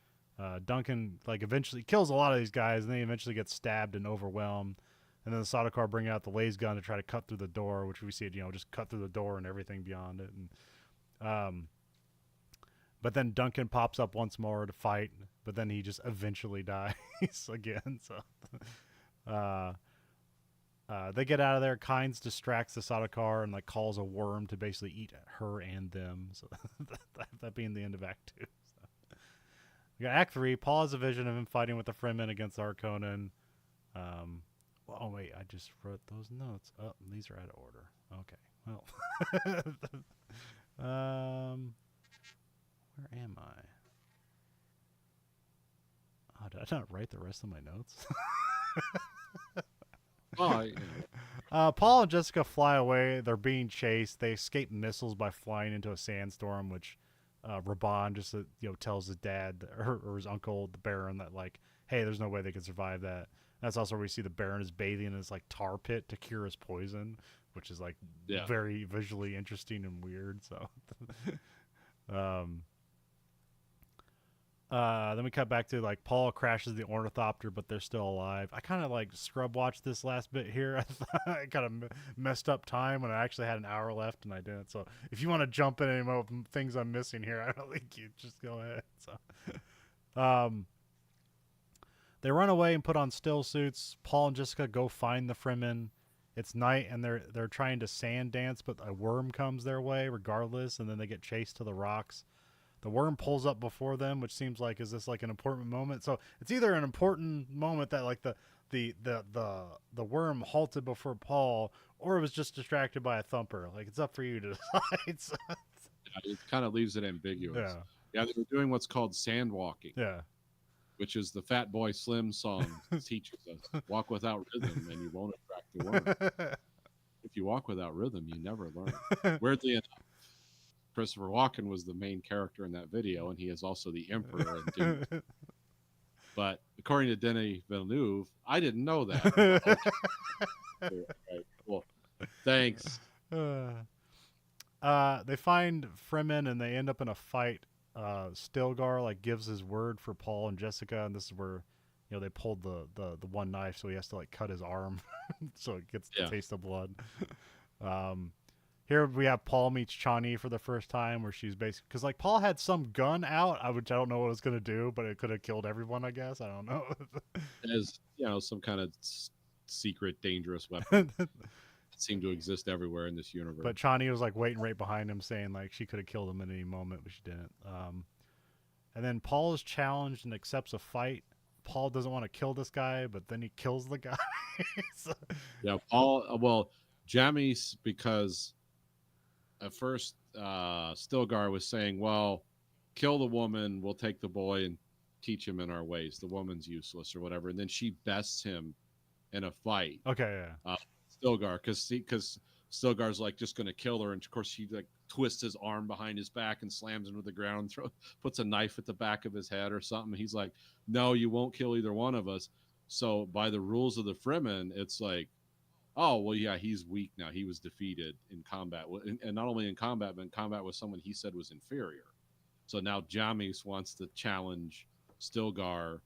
Duncan like eventually kills a lot of these guys, and then he eventually gets stabbed and overwhelmed. And then the Sardaukar bring out the laser gun to try to cut through the door, which we see just cut through the door and everything beyond it. And but then Duncan pops up once more to fight, but then he just eventually dies again. So they get out of there. Kynes distracts the Sardaukar and like calls a worm to basically eat her and them. So that being the end of Act 2. So. We got Act 3. Paul has a vision of him fighting with the Fremen against Harkonnen. Oh wait, I just wrote those notes. Oh, these are out of order. Okay, well, where am I? Oh, did I not write the rest of my notes? Paul and Jessica fly away. They're being chased. They escape missiles by flying into a sandstorm, which Raban just tells his dad or his uncle, the Baron, that like, hey, there's no way they can survive that. That's also where we see the Baron is bathing in this like tar pit to cure his poison, which is like very visually interesting and weird. So, Then we cut back to like Paul crashes the ornithopter, but they're still alive. I kind of like scrub watched this last bit here. I thought I kind of messed up time when I actually had an hour left and I didn't. So if you want to jump in any more things I'm missing here, I don't think you just go ahead. So, they run away and put on still suits. Paul and Jessica go find the Fremen. It's night and they're trying to sand dance, but a worm comes their way regardless, and then they get chased to the rocks. The worm pulls up before them, which seems like, is this like an important moment? So it's either an important moment that like the worm halted before Paul, or it was just distracted by a thumper. Like, it's up for you to decide. So, It kind of leaves it ambiguous. yeah, Yeah, they were doing what's called sand walking, yeah. which is the Fat Boy Slim song teaches us. Walk without rhythm and you won't attract the worm. If you walk without rhythm, you never learn. Weirdly enough, Christopher Walken was the main character in that video, and he is also the emperor in Dune. But according to Denis Villeneuve, I didn't know that. Okay. Right. Well, thanks. They find Fremen and they end up in a fight. Stilgar like gives his word for Paul and Jessica, and this is where they pulled the one knife, so he has to like cut his arm, so it gets the taste of blood. Here we have Paul meets Chani for the first time, where she's basically, because like Paul had some gun out, which I don't know what it was gonna do, but it could have killed everyone. I guess I don't know. As some kind of secret dangerous weapon that seemed to exist everywhere in this universe. But Chani was like waiting right behind him, saying like she could have killed him at any moment, but she didn't. And then Paul is challenged and accepts a fight. Paul doesn't want to kill this guy, but then he kills the guy. So, yeah, Paul. Well, Jamis, because at first Stilgar was saying, "Well, kill the woman, we'll take the boy and teach him in our ways. The woman's useless or whatever." And then she bests him in a fight. okay, yeah. Stilgar, because Stilgar's like just going to kill her, and of course she like twists his arm behind his back and slams him to the ground, puts a knife at the back of his head or something. He's like, "No, you won't kill either one of us." So by the rules of the Fremen, it's like, oh well, yeah, he's weak now. He was defeated in combat, and not only in combat, but in combat with someone he said was inferior. So now Jamis wants to challenge Stilgar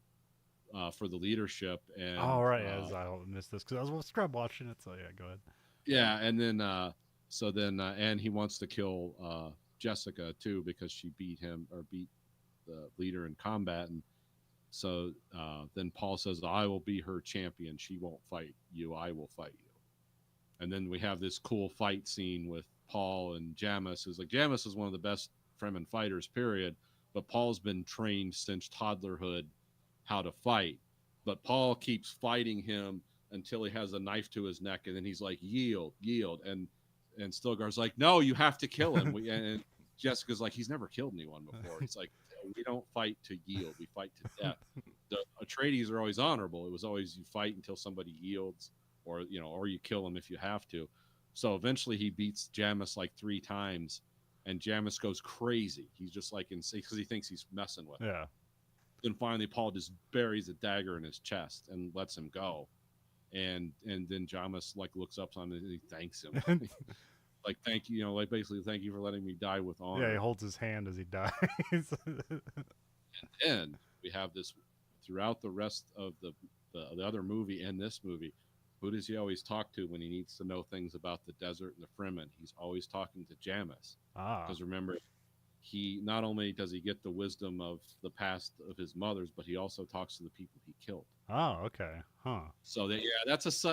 for the leadership. And right, as I missed this because I was scrub watching it. So yeah, go ahead. Yeah, and then and he wants to kill Jessica too because she beat the leader in combat, and so then Paul says, "I will be her champion. She won't fight you. I will fight you." And then we have this cool fight scene with Paul and Jamis. Who's like, Jamis is one of the best Fremen fighters, period. But Paul's been trained since toddlerhood how to fight. But Paul keeps fighting him until he has a knife to his neck, and then he's like, "Yield, yield," and Stilgar's like, "No, you have to kill him." And Jessica's like, "He's never killed anyone before." He's like, "We don't fight to yield; we fight to death." The Atreides are always honorable. It was always you fight until somebody yields, or you kill them if you have to. So eventually, he beats Jamis like 3 times, and Jamis goes crazy. He's just like insane because he thinks he's messing with him. Yeah. Then finally, Paul just buries a dagger in his chest and lets him go. And then Jamis like looks up on him and he thanks him. Like, thank you, like basically thank you for letting me die with honor. Yeah, he holds his hand as he dies. And then we have this throughout the rest of the other movie and this movie. Who does he always talk to when he needs to know things about the desert and the Fremen? He's always talking to Jamis. Because remember, he not only does he get the wisdom of the past of his mothers, but he also talks to the people he killed. Oh, okay. Huh. So that's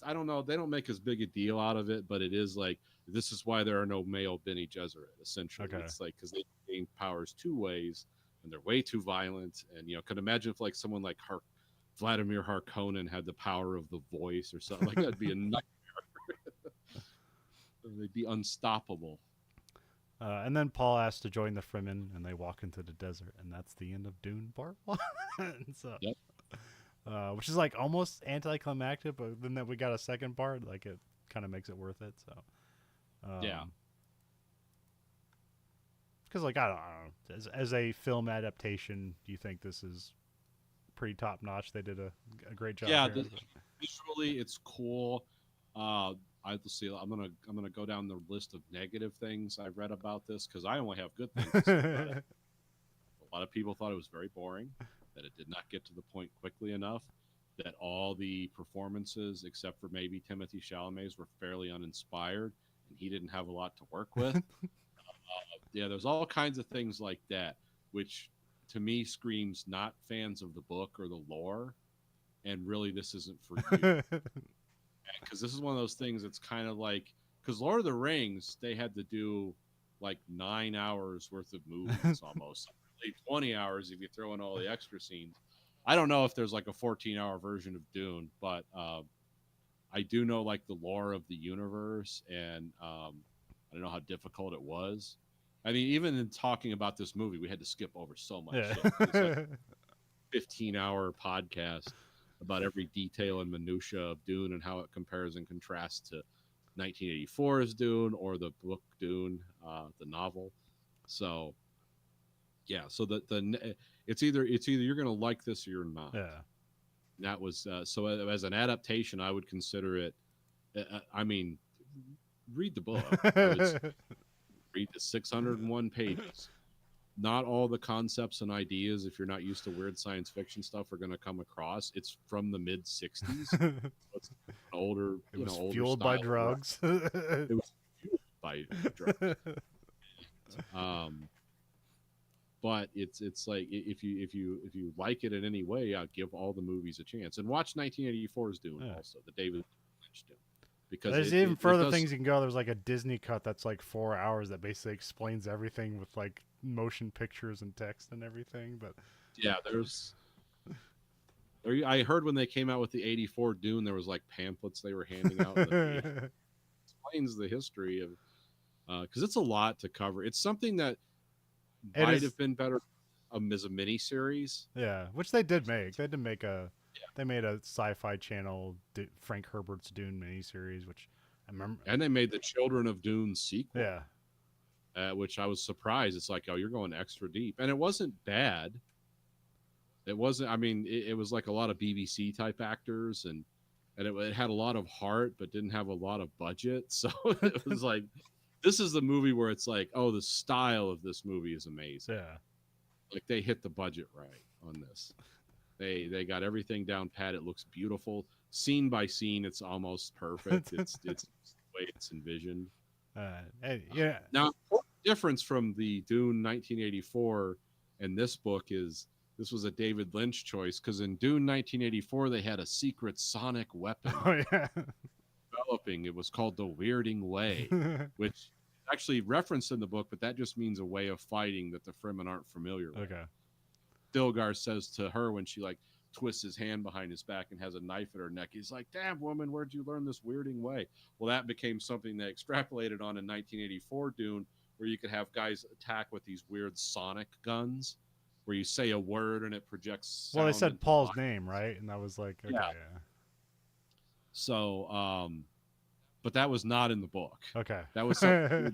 I don't know. They don't make as big a deal out of it, but it is like this is why there are no male Bene Gesserit. Essentially, Okay. It's like because they gain powers 2 ways, and they're way too violent. And could imagine if like someone like Vladimir Harkonnen had the power of the voice or something like that'd be a nightmare. They'd be unstoppable. And then Paul asks to join the Fremen, and they walk into the desert, and that's the end of Dune Part 1. So, yep. Which is like almost anticlimactic, but then that we got a second part, like it kind of makes it worth it. So, yeah. Because like I don't know, as a film adaptation, do you think this is pretty top notch? They did a great job. Yeah, visually it's cool. Let's see. I'm gonna go down the list of negative things I've read about this because I only have good things to say about it. lot of people thought it was very boring, that it did not get to the point quickly enough, that all the performances, except for maybe Timothy Chalamet's, were fairly uninspired, and he didn't have a lot to work with. Yeah, there's all kinds of things like that, which to me screams not fans of the book or the lore, and really this isn't for you. Because this is one of those things that's kind of like, because Lord of the Rings, they had to do like 9 hours worth of movies almost, really 20 hours if you throw in all the extra scenes. I don't know if there's like a 14-hour version of Dune, but I do know like the lore of the universe, and I don't know how difficult it was. I mean, even in talking about this movie, we had to skip over so much shit. It's like a 15-hour podcast about every detail and minutia of Dune and how it compares and contrasts to 1984's Dune or the book Dune, the novel. So, yeah. So it's either you're going to like this or you're not. Yeah. And that was so as an adaptation, I would consider it. I mean, read the book. I would read the 601 pages. Not all the concepts and ideas, if you're not used to weird science fiction stuff, are going to come across. It's from the mid 60s. It's an older, It was older fueled by style drugs. It was fueled by drugs. But it's like if you like it in any way, I'll give all the movies a chance and watch 1984's Dune also, the David Lynch Dune. Because there's even further things you can go. There's like a Disney cut that's like 4 hours that basically explains everything with like motion pictures and text and everything. But yeah, I heard when they came out with the 84 Dune, there was like pamphlets they were handing out. That explains the history of, because it's a lot to cover. It's something that might have been better as a mini series. Yeah, which they did make. They did make They made a Sci-Fi Channel Frank Herbert's Dune miniseries, which I remember. And they made the Children of Dune sequel. Yeah. Which I was surprised. It's like, oh, you're going extra deep. And it wasn't bad. It wasn't, I mean, it was like a lot of BBC type actors, and it had a lot of heart, but didn't have a lot of budget. So it was like, this is the movie where it's like, oh, the style of this movie is amazing. Yeah. Like they hit the budget right on this. They got everything down pat. It looks beautiful. Scene by scene, it's almost perfect. It's the way it's envisioned. Yeah. Now, the difference from the Dune 1984 and this book is this was a David Lynch choice, because in Dune 1984 they had a secret sonic weapon developing. It was called the Weirding Way, which is actually referenced in the book, but that just means a way of fighting that the Fremen aren't familiar with. Okay. Stilgar says to her when she like twists his hand behind his back and has a knife at her neck, he's like, "Damn woman, where'd you learn this weirding way?" Well, that became something they extrapolated on in 1984 Dune, where you could have guys attack with these weird sonic guns, where you say a word and it projects sound. Well, they said Paul's name, right? And that was like, okay, yeah. So, but that was not in the book. Okay. That was something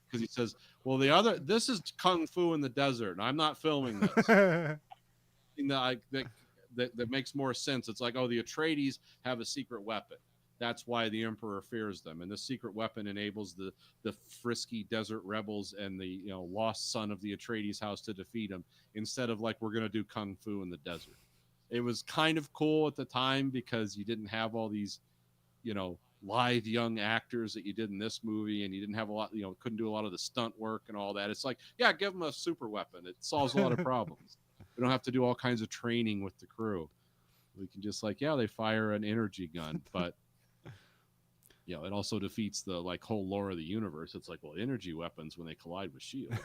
because he says, well, this is Kung Fu in the desert, and I'm not filming this. that makes more sense. It's like, oh, the Atreides have a secret weapon. That's why the Emperor fears them, and the secret weapon enables the frisky desert rebels and the lost son of the Atreides house to defeat him. Instead of like, we're going to do Kung Fu in the desert. It was kind of cool at the time because you didn't have all these, live young actors that you did in this movie, and you didn't have a lot, couldn't do a lot of the stunt work and all that. It's like, yeah, give them a super weapon. It solves a lot of problems. We don't have to do all kinds of training with the crew. We can just like, yeah, they fire an energy gun, but it also defeats the like whole lore of the universe. It's like, well, energy weapons when they collide with shields.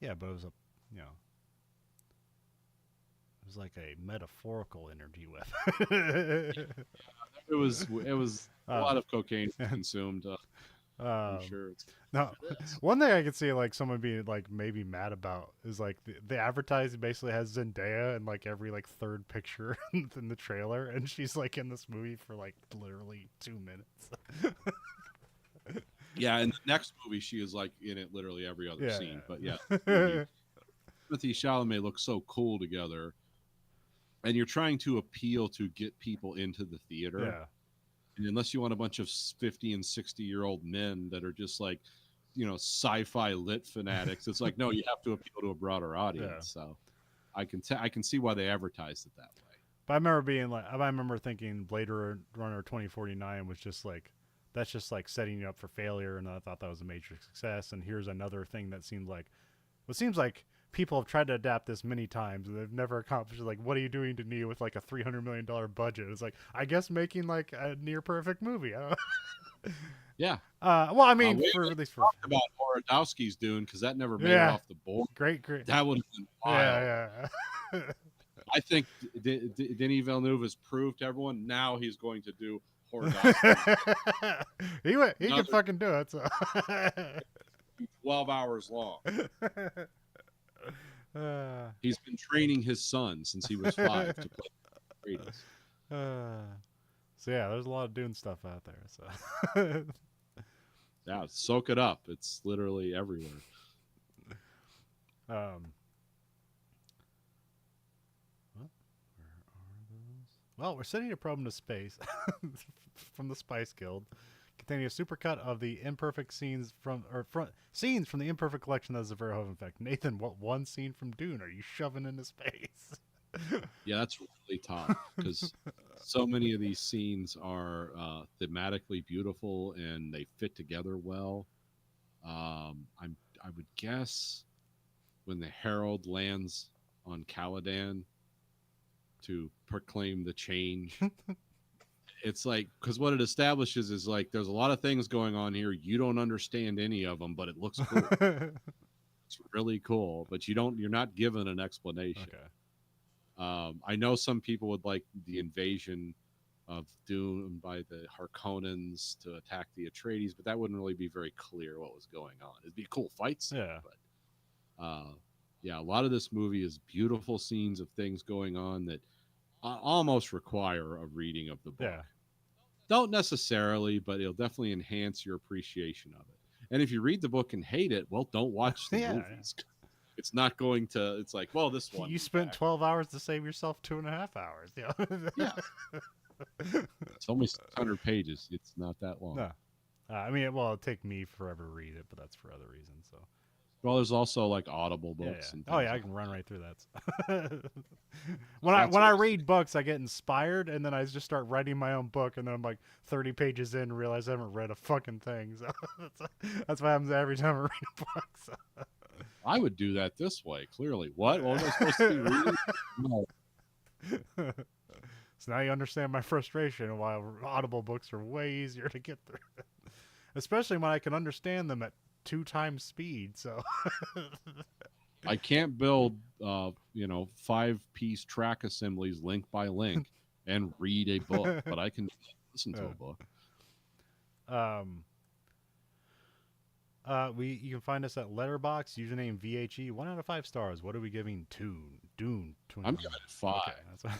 Yeah, but it was it was like a metaphorical energy weapon. It was a lot of cocaine consumed. I'm sure. No, one thing I could see like someone being like maybe mad about is like the advertising basically has Zendaya in like every like third picture in the trailer, and she's like in this movie for like literally 2 minutes. Yeah, in the next movie she is like in it literally every other scene. But yeah, Timothy Chalamet looks so cool together, and you're trying to appeal to get people into the theater. Yeah. And unless you want a bunch of 50 and 60-year-old men that are just like sci-fi lit fanatics. It's like, no, you have to appeal to a broader Yeah. audience. So I can see why they advertised it that way. But I remember being like, I remember thinking Blade Runner 2049 was just like, that's just like setting you up for failure, and I thought that was a major success. And here's another thing that seemed like, well, it seems like people have tried to adapt this many times and they've never accomplished it. Like, what are you doing to me with like a $300 million budget? It's like, I guess making like a near perfect movie. I don't know. Yeah. Well, I mean, We for haven't at least for talked about Horodowski's Dune because that never made it yeah, off the board. great. That would have been wild. Yeah. I think Denis Villeneuve has proved to everyone now he's going to do Horodowski. He can fucking do it. So. 12 hours long. uh, He's been training his son since he was 5 to play Kratos. So yeah, there's a lot of Dune stuff out there. So Yeah, soak it up. It's literally everywhere. What? Where are those? Well, we're sending a probe into space from the Spice Guild, containing a supercut of the imperfect scenes from the imperfect collection that is the Verhoeven Effect. Nathan, what one scene from Dune are you shoving into space? Yeah, that's really tough because so many of these scenes are thematically beautiful and they fit together well. I would guess when the Herald lands on Caladan to proclaim the change. It's like, because what it establishes is like there's a lot of things going on here. You don't understand any of them, but it looks cool. It's really cool, but you're not given an explanation. Okay. I know some people would like the invasion of Dune by the Harkonnens to attack the Atreides, but that wouldn't really be very clear what was going on. It'd be cool fights, Yeah. But yeah, a lot of this movie is beautiful scenes of things going on that almost require a reading of the book. Yeah. Don't necessarily, but it'll definitely enhance your appreciation of it. And if you read the book and hate it, well, don't watch the movies. It's not going to. It's like, well, this one. You spent 12 hours to save yourself 2.5 hours. Yeah. It's only 600 pages. It's not that long. No. I mean, well, it'll take me forever to read it, but that's for other reasons. So. Well, there's also like Audible books. Yeah. And Oh yeah, I can run right through that. when I read books, I get inspired, and then I just start writing my own book, and then I'm like 30 pages in, and realize I haven't read a fucking thing. So that's what happens every time I read a book. So. I would do that this way. Clearly, what was I supposed to be reading? No. So now you understand my frustration. While Audible books are way easier to get through, especially when I can understand them at 2 times speed. So I can't build 5-piece track assemblies link by link and read a book, but I can listen to a book. You can find us at Letterboxd, username VHE, 1 out of 5 stars. What are we giving Dune? I'm giving it 5. Okay,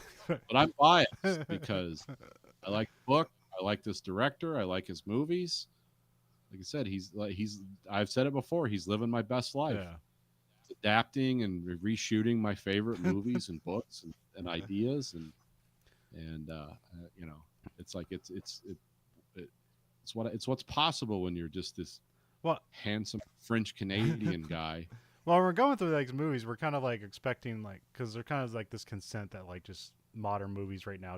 but I'm biased because I like the book, I like this director, I like his movies. Like I said, I've said it before, he's living my best life. Yeah. He's adapting and reshooting my favorite movies and books and ideas and it's like it's what's possible when you're just this handsome French Canadian guy. Well, we're going through these movies. We're kind of like expecting because they're kind of like this consent that like just modern movies right now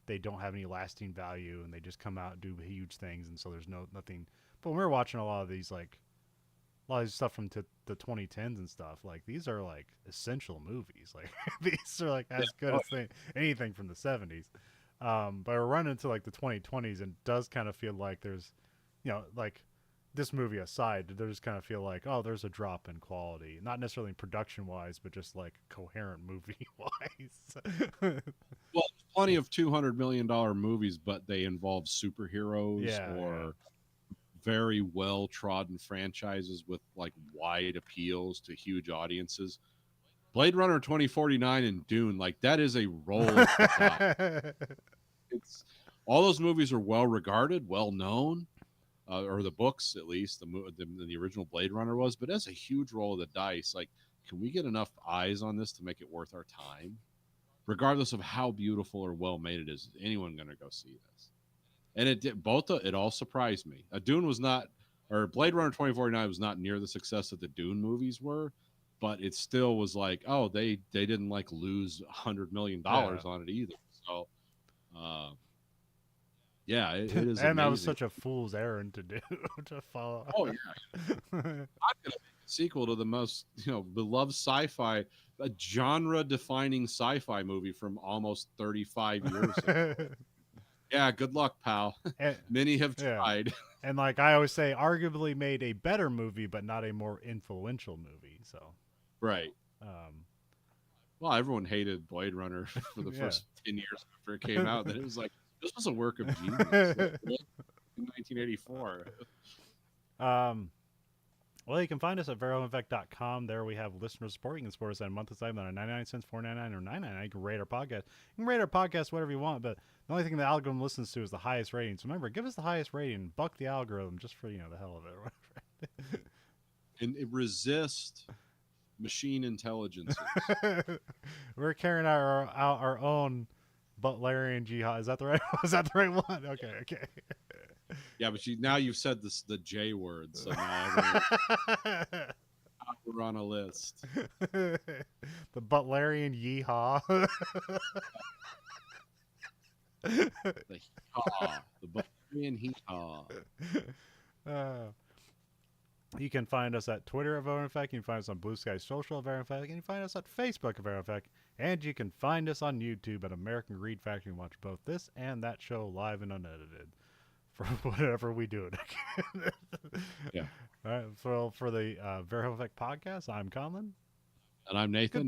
they don't have any lasting value and they just come out and do huge things, and so there's nothing. But when we're watching a lot of these stuff from the 2010s and stuff, like these are like essential movies. Like these are like as good as anything from the 70s. But we're running into like the 2020s, and it does kind of feel like there's, like this movie aside, there's kind of feel like, oh, there's a drop in quality, not necessarily production wise, but just like coherent movie wise. Well, plenty of $200 million movies, but they involve superheroes or very well trodden franchises with like wide appeals to huge audiences. Blade Runner 2049 and Dune, like that is a roll. It's all those movies are well regarded, well known. Or the books, at least the original Blade Runner was, but that's a huge roll of the dice. Like, can we get enough eyes on this to make it worth our time? Regardless of how beautiful or well made it is, is anyone going to go see this? And it did it all surprised me. Dune was not or Blade Runner 2049 was not near the success that the Dune movies were, but it still was like, oh, they didn't like lose $100 million on it either. So, uh, yeah, it is And that was amazing. such a fool's errand to do to follow. Oh yeah, I'm gonna make a sequel to the most beloved sci-fi, a genre-defining sci-fi movie from almost 35 years ago. Yeah, good luck, pal. and, Many have yeah. tried. And like I always say, arguably made a better movie, but not a more influential movie. So, Right. um, Well, everyone hated Blade Runner for the yeah. first 10 years after it came out. Then it was like, this was a work of genius. In 1984. Well, you can find us at verhoeveneffect.com. There we have listener support. You can support us at a monthly segment on 99 cents, $4.99, or $9.99. You can rate our podcast. You can rate our podcast whatever you want, but the only thing the algorithm listens to is the highest rating. So remember, give us the highest rating. Buck the algorithm just for, the hell of it or whatever. And it resists machine intelligence. We're carrying out our own Butlerian jihad. Is that the right? Is that the right one? Okay. Yeah, but now you've said the J word, so now we're on a list. The Butlerian yeehaw. The hee-haw, the Bulgarian hee-haw. You can find us at Twitter at Verhoeven Effect. You can find us on Blue Sky Social at Verhoeven Effect. And you can find us at Facebook at Verhoeven Effect. And you can find us on YouTube at American Greed Factory and watch both this and that show live and unedited for whatever we do it again. Yeah. All right. So for the Verhoeven Effect podcast, I'm Conlon. And I'm Nathan. Goodbye.